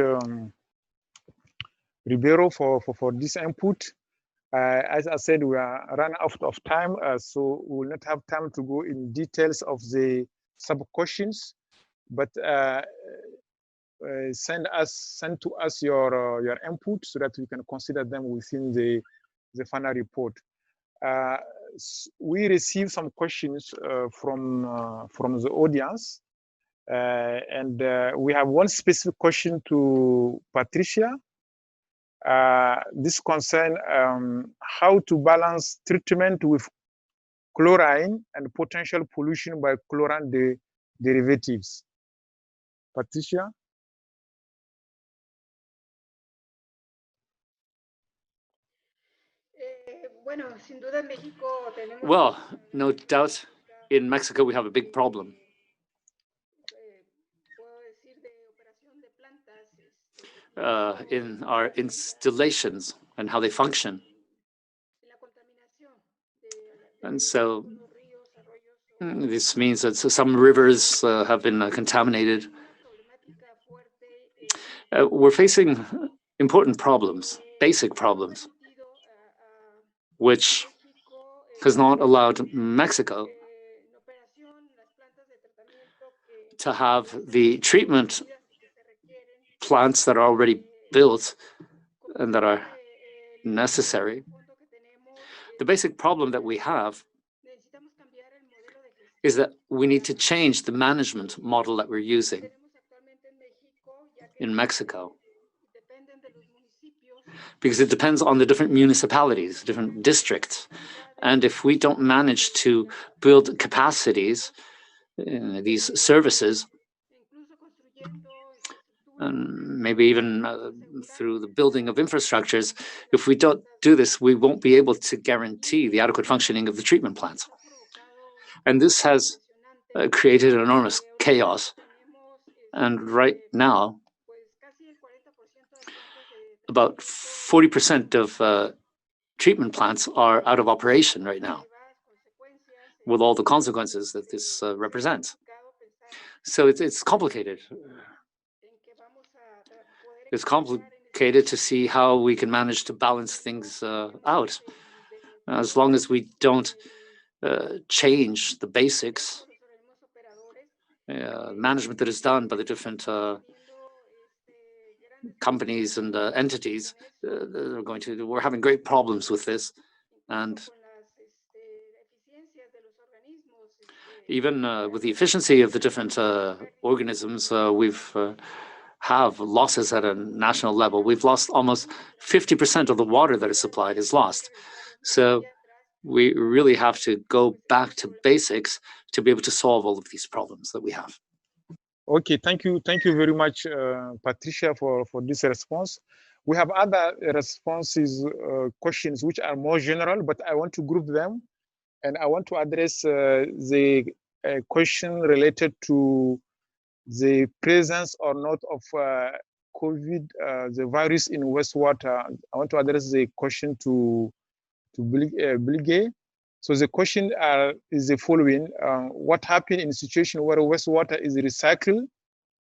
Ribeiro, for this input. As I said, we are running out of time, so we will not have time to go in details of the sub-questions, but send to us your input so that we can consider them within the final report. We received some questions from the audience, and we have one specific question to Patricia. This concerns how to balance treatment with chlorine and potential pollution by chlorine derivatives. Patricia? Well, no doubt in Mexico we have a big problem. In our installations and how they function. And so this means that some rivers have been contaminated. We're facing important problems, basic problems, which has not allowed Mexico to have the treatment plants that are already built and that are necessary. The basic problem that we have is that we need to change the management model that we're using. in Mexico, because it depends on the different municipalities, different districts. And if we don't manage to build capacities in these services, and maybe even through the building of infrastructures, if we don't do this, we won't be able to guarantee the adequate functioning of the treatment plants. And this has created enormous chaos. And right now, about 40% of treatment plants are out of operation right now, with all the consequences that this represents. So it's complicated. It's complicated to see how we can manage to balance things out. As long as we don't change the basics, management that is done by the different companies and entities, we're having great problems with this. And even with the efficiency of the different organisms, we've have losses at a national level. We've lost almost 50% of the water that is supplied is lost. So we really have to go back to basics to be able to solve all of these problems that we have. Okay, thank you very much, Patricia, for this response. We have other responses, questions which are more general, but I want to group them, and I want to address the question related to the presence or not of COVID, the virus in wastewater. I want to address the question to Bilge. So the question is the following: what happened in a situation where wastewater is recycled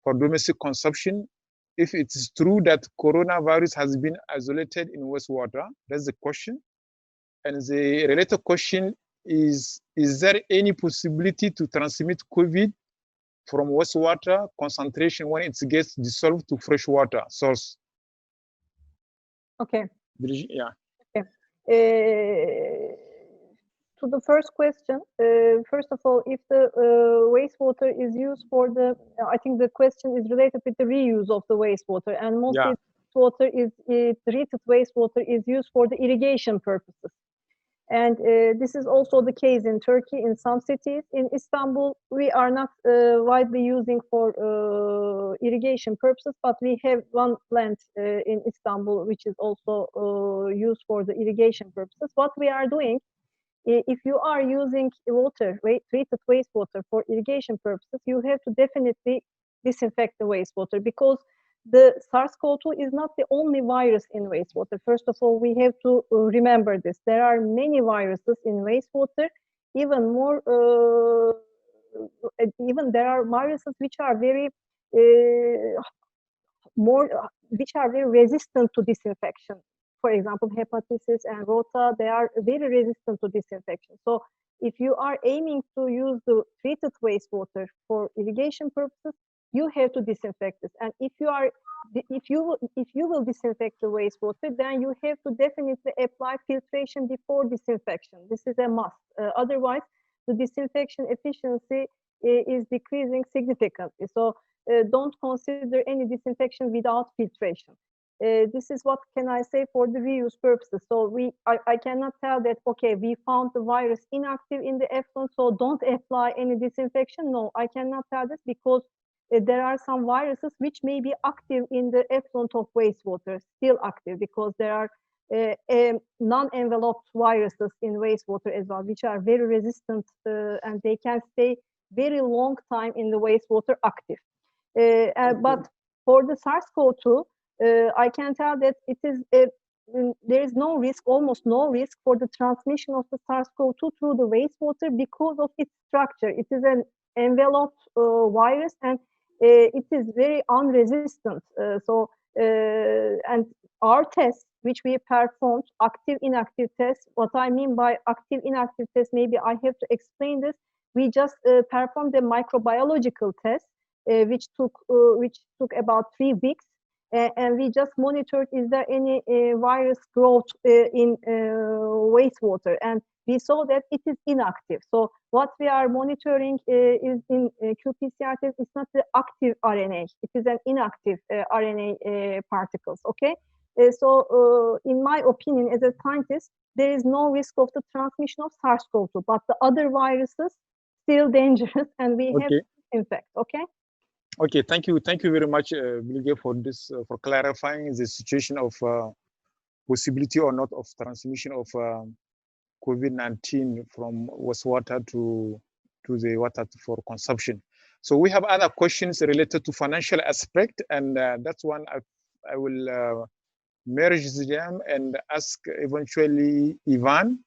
for domestic consumption if it is true that coronavirus has been isolated in wastewater? That's the question. And the related question is there any possibility to transmit COVID from wastewater concentration when it gets dissolved to freshwater source? Okay. Yeah. Okay. To the first question, first of all, if the wastewater is used for the, I think the question is related with the reuse of the wastewater, and mostly treated wastewater is used for the irrigation purposes. And this is also the case in Turkey, in some cities. In Istanbul, we are not widely using for irrigation purposes, but we have one plant in Istanbul which is also used for the irrigation purposes. What we are doing, if you are using water, treated wastewater for irrigation purposes, you have to definitely disinfect the wastewater, because the SARS-CoV-2 is not the only virus in wastewater. First of all, we have to remember this. There are many viruses in wastewater, even more, even there are viruses which are very resistant to disinfection. For example, hepatitis and rota, they are very resistant to disinfection. So if you are aiming to use the treated wastewater for irrigation purposes, you have to disinfect this. And if you will disinfect the wastewater, then you have to definitely apply filtration before disinfection. This is a must. Otherwise, the disinfection efficiency is decreasing significantly. So don't consider any disinfection without filtration. This is what can I say for the reuse purposes. So I cannot tell that, okay, we found the virus inactive in the effluent, so don't apply any disinfection. No, I cannot tell this, because there are some viruses which may be active in the effluent of wastewater, still active, because there are non-enveloped viruses in wastewater as well, which are very resistant, and they can stay very long time in the wastewater active. But for the SARS-CoV-2, I can tell that it is there is no risk, almost no risk, for the transmission of the SARS-CoV-2 through the wastewater because of its structure. It is an enveloped virus, and it is very unresistant. And our tests, which we performed, active inactive tests. What I mean by active inactive tests, maybe I have to explain this. We just performed a microbiological test, which took about 3 weeks. And we just monitored, is there any virus growth in wastewater? And we saw that it is inactive. So what we are monitoring is in qPCR test, it's not the active RNA, it is an inactive RNA particles, okay? So in my opinion, as a scientist, there is no risk of the transmission of SARS-CoV-2, but the other viruses still dangerous, and we have infect, okay? Okay, thank you very much, Bilge, for this, for clarifying the situation of possibility or not of transmission of COVID-19 from wastewater to the water for consumption. So we have other questions related to financial aspect, and that's one I will merge them and ask eventually Ivan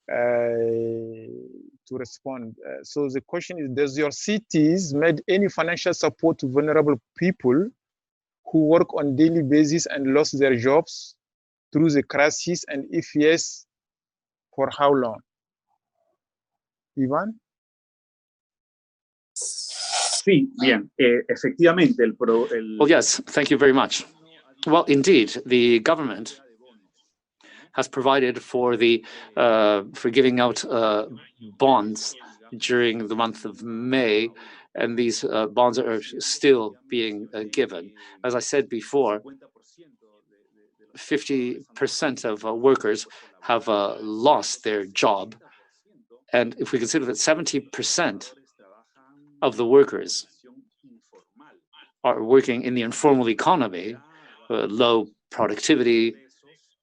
to respond. So the question is, does your cities made any financial support to vulnerable people who work on daily basis and lost their jobs through the crisis, and if yes, for how long? Ivan? Sí, bien. Efectivamente, Well, yes, thank you very much. Well, indeed, the government has provided for the for giving out bonds during the month of May, and these bonds are still being given. As I said before, 50% of workers have lost their job, and if we consider that 70% of the workers are working in the informal economy, low productivity,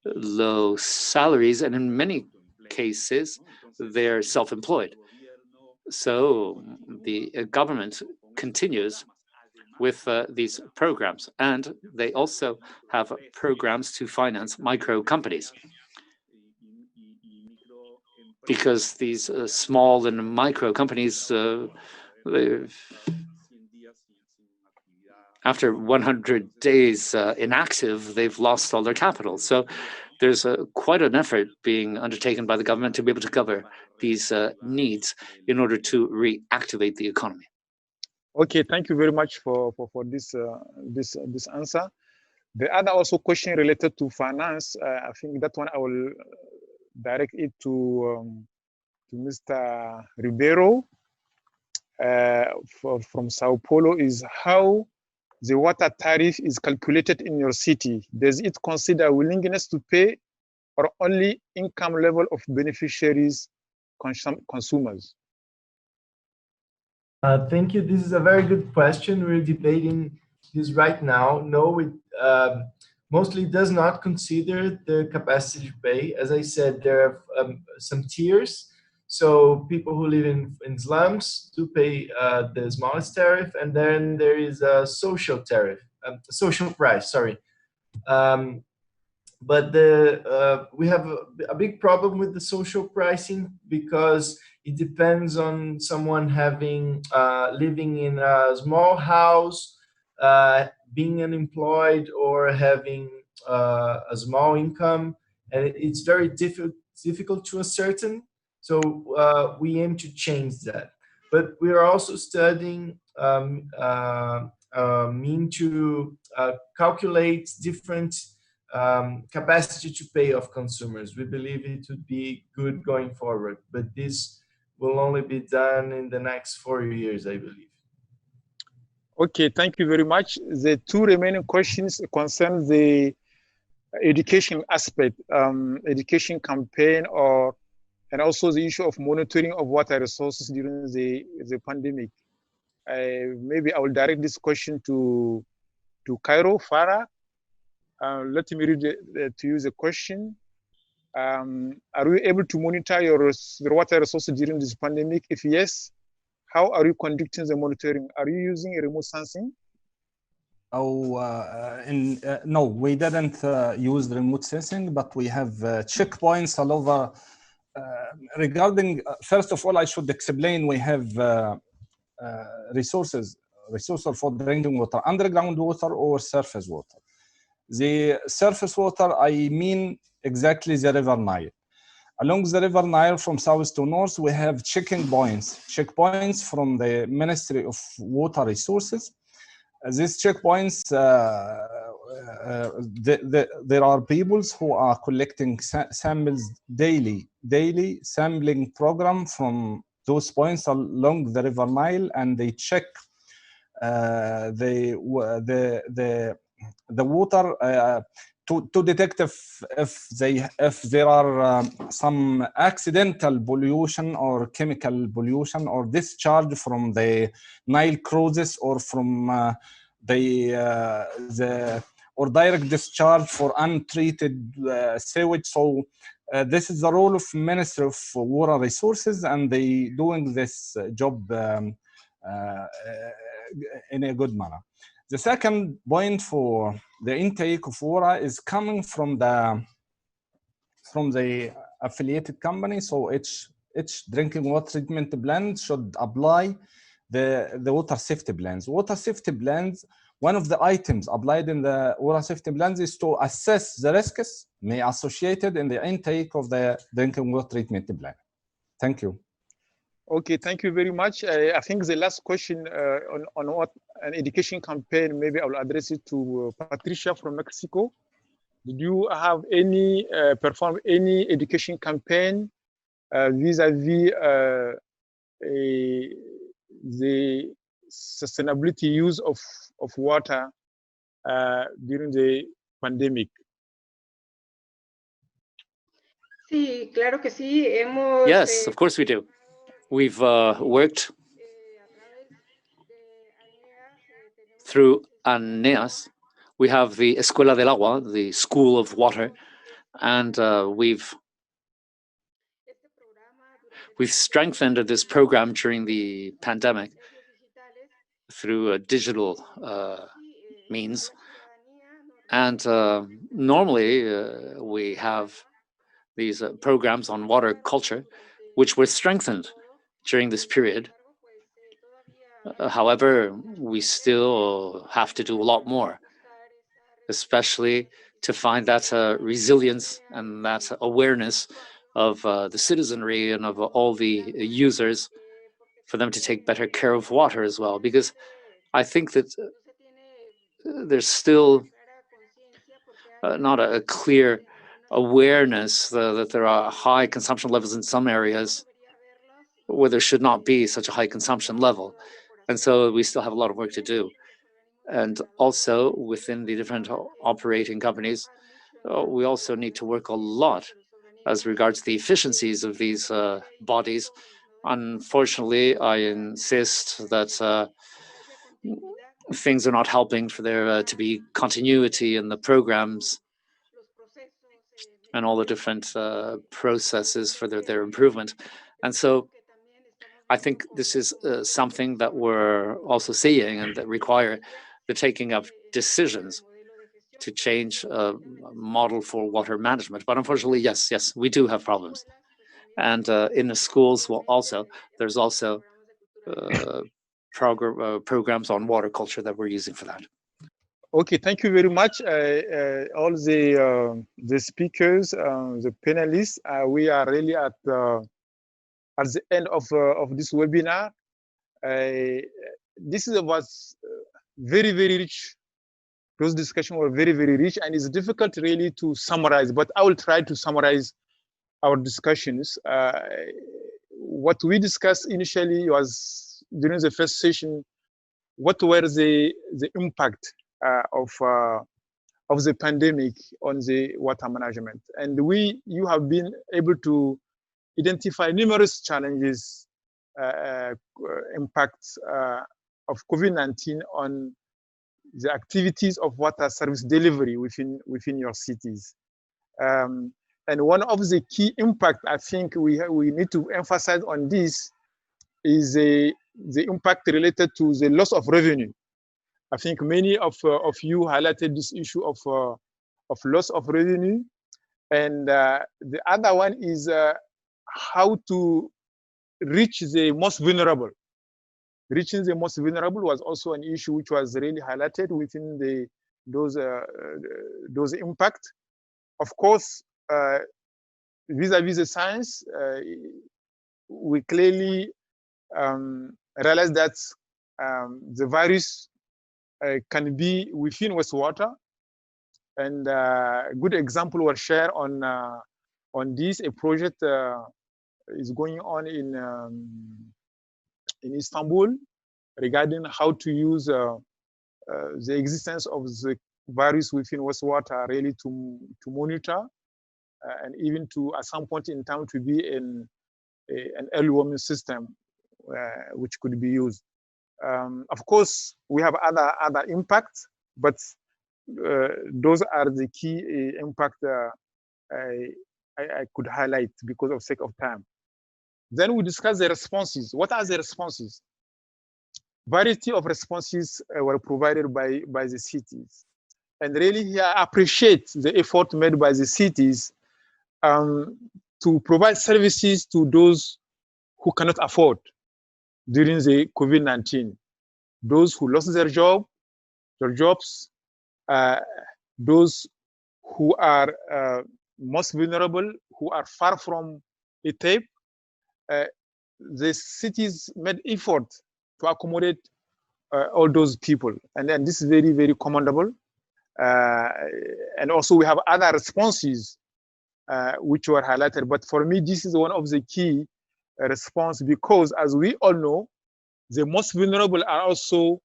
low salaries, and in many cases, they're self-employed. So the government continues with these programs, and they also have programs to finance micro companies, because these small and micro companies, after 100 days inactive, they've lost all their capital. So there's quite an effort being undertaken by the government to be able to cover these needs in order to reactivate the economy. Okay, thank you very much for this this answer. The other also question related to finance, I think that one I will direct it to Mr. Ribeiro from Sao Paulo, is how the water tariff is calculated in your city. Does it consider willingness to pay or only income level of beneficiaries, consumers? Thank you. This is a very good question. We're debating this right now. No, it mostly does not consider the capacity to pay. As I said, there are some tiers. So people who live in slums do pay the smallest tariff, and then there is a social tariff, social price, sorry. But we have a big problem with the social pricing, because it depends on someone having living in a small house, being unemployed, or having a small income, and it's very difficult to ascertain. So we aim to change that. But we are also studying mean to calculate different capacity to pay of consumers. We believe it would be good going forward, but this will only be done in the next 4 years, I believe. Okay, thank you very much. The two remaining questions concern the education aspect, education campaign, and also the issue of monitoring of water resources during the pandemic. Maybe I will direct this question to Cairo Farah. Let me read to you the question. Are you able to monitor your water resources during this pandemic? If yes, how are you conducting the monitoring? Are you using remote sensing? No, we didn't use remote sensing, but we have checkpoints all over. Regarding, first of all, I should explain, we have resources for drinking water, underground water or surface water. The surface water, I mean exactly the River Nile. Along the River Nile from south to north, we have checkpoints from the Ministry of Water Resources. These checkpoints there are peoples who are collecting samples daily sampling program from those points along the River Nile, and they check the water to detect if there are some accidental pollution or chemical pollution or discharge from the Nile cruises or from or direct discharge for untreated sewage. So this is the role of Ministry of Water Resources, and they doing this job in a good manner. The second point for the intake of water is coming from the affiliated company. So each drinking water treatment plant should apply the water safety plans. Water safety plans, one of the items applied in the water safety plans is to assess the risks may associated in the intake of the drinking water treatment plan. Thank you. Okay, thank you very much. I think the last question on what an education campaign, maybe I will address it to Patricia from Mexico. Did you have any, perform any education campaign vis-a-vis the sustainability use of water during the pandemic? Sí, claro que sí. Hemos, Yes, of course we do. We've worked through ANEAS. We have the Escuela del Agua, the School of Water, and we've strengthened this program during the pandemic through digital means. And normally we have these programs on water culture, which were strengthened during this period. However, we still have to do a lot more, especially to find that resilience and that awareness of the citizenry and of all the users, for them to take better care of water as well. Because I think that there's still not a clear awareness that there are high consumption levels in some areas where there should not be such a high consumption level. And so we still have a lot of work to do. And also within the different operating companies, we also need to work a lot as regards the efficiencies of these bodies. Unfortunately, I insist that things are not helping for there to be continuity in the programs and all the different processes for their improvement. And so I think this is something that we're also seeing and that require the taking of decisions to change a model for water management. But unfortunately, yes, we do have problems. And in the schools, well, also, there's also programs on water culture that we're using for that. Okay, thank you very much, all the speakers, the panelists. We are really at the end of this webinar. This was very, very rich. Those discussions were very, very rich, and it's difficult really to summarize, but I will try to summarize our discussions. What we discussed initially was, during the first session, what were the impact of the pandemic on the water management. And you have been able to identify numerous challenges, impacts of COVID-19 on the activities of water service delivery within your cities. And one of the key impacts I think we need to emphasize on this is the impact related to the loss of revenue. I think many of you highlighted this issue of loss of revenue. And the other one is how to reach the most vulnerable. Reaching the most vulnerable was also an issue which was really highlighted within those impact. Of course, vis-a-vis the science, we clearly realize that the virus can be within wastewater, And good example were shared on this. A project is going on in Istanbul regarding how to use the existence of the virus within wastewater really to monitor and even to at some point in time to be an early warning system which could be used. Of course, we have other impacts, but those are the key impact I could highlight because of sake of time. Then we discuss the responses. What are the responses? Variety of responses were provided by the cities. And really here I appreciate the effort made by the cities to provide services to those who cannot afford during the COVID-19. Those who lost their jobs, those who are most vulnerable, who are far from a tape. The cities made effort to accommodate all those people. And then this is very, very commendable. And also we have other responses which were highlighted. But for me, this is one of the key response because as we all know, the most vulnerable are also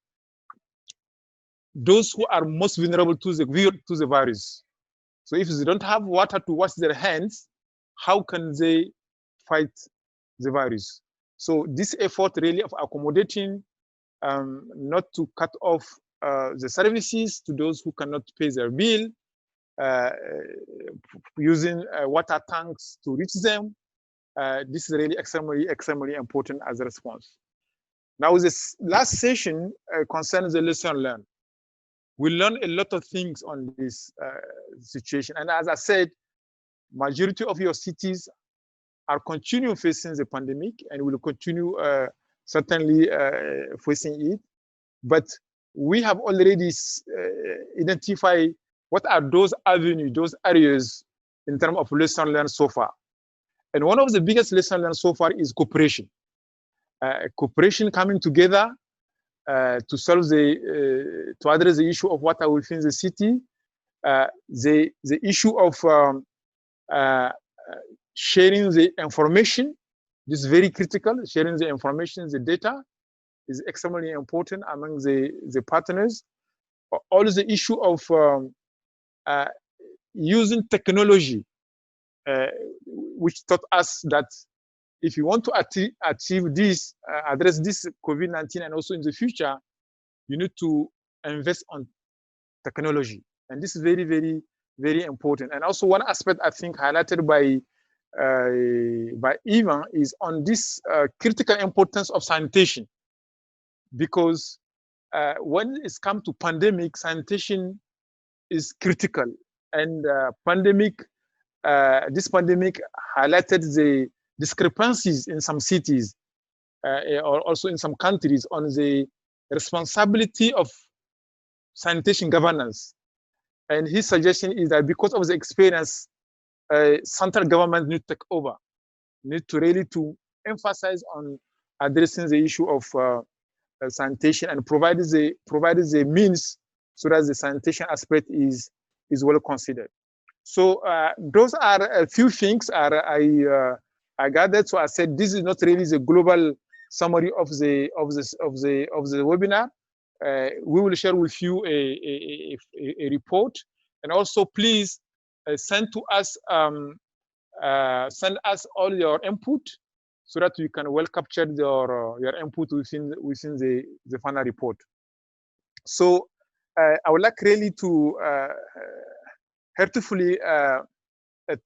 those who are most vulnerable to the virus. So if they don't have water to wash their hands, how can they fight the virus? So this effort really of accommodating, not to cut off the services to those who cannot pay their bill, using water tanks to reach them. This is really extremely important as a response. Now, this last session concerns the lesson learned. We learned a lot of things on this situation. And as I said, majority of your cities are continuing facing the pandemic and will continue certainly facing it. But we have already identified what are those avenues, those areas in terms of lesson learned so far. And one of the biggest lessons learned so far is cooperation. Cooperation coming together to solve to address the issue of water within the city, the issue of sharing the information. This is very critical. Sharing the information, the data is extremely important among the partners. Also the issue of using technology, which taught us that if you want to achieve this, address this COVID-19 and also in the future, you need to invest on technology. And this is very, very, very important. And also one aspect I think highlighted by Ivan is on this critical importance of sanitation. Because when it's come to pandemic, sanitation is critical. And this pandemic highlighted the discrepancies in some cities or also in some countries on the responsibility of sanitation governance. And his suggestion is that because of the experience, central government need to take over, need to really to emphasize on addressing the issue of sanitation and provide the means so that the sanitation aspect is well considered. So those are a few things I gathered. So I said this is not really the global summary of the webinar. We will share with you a report, and also please send us all your input so that you can well capture your input within the final report. So I would like really to heartfully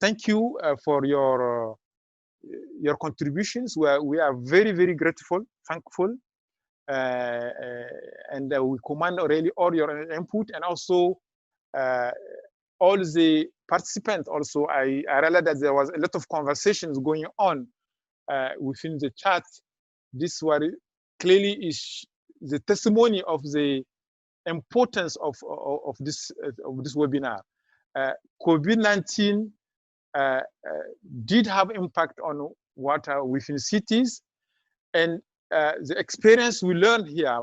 thank you for your contributions. We are very, very grateful, thankful, and we command really all your input, and also all the participants. Also, I realized that there was a lot of conversations going on within the chat. This was clearly is the testimony of the importance of this webinar. COVID-19 did have impact on water within cities, and the experience we learned here,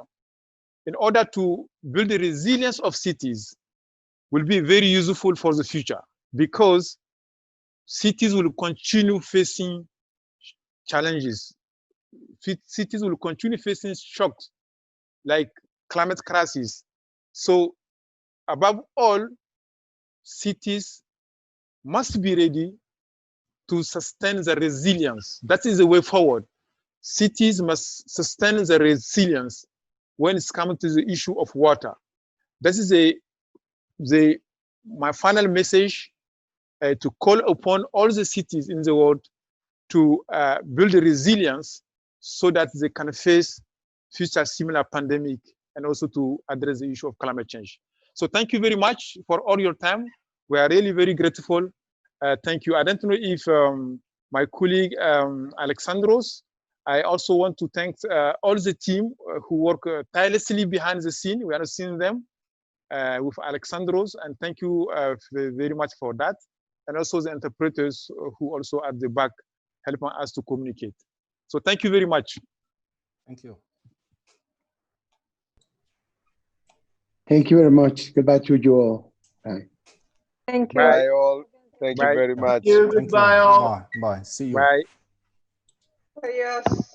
in order to build the resilience of cities, will be very useful for the future, because cities will continue facing challenges. Cities will continue facing shocks like climate crisis. So above all, cities must be ready to sustain the resilience. That is the way forward. Cities must sustain the resilience when it's coming to the issue of water. This is my final message, to call upon all the cities in the world to build resilience so that they can face future similar pandemic, and also to address the issue of climate change. So thank you very much for all your time. We are really very grateful. Thank you. I don't know if my colleague Alexandros, I also want to thank all the team who work tirelessly behind the scene. We are seeing them with Alexandros, and thank you very much for that. And also the interpreters who also at the back helping us to communicate. So thank you very much. Thank you. Thank you very much. Goodbye to you all. Bye. Thank you. Bye all. Thank you Bye. very much. Thank you. Thank Goodbye you. all. Bye. Bye. See you. Bye. Adiós.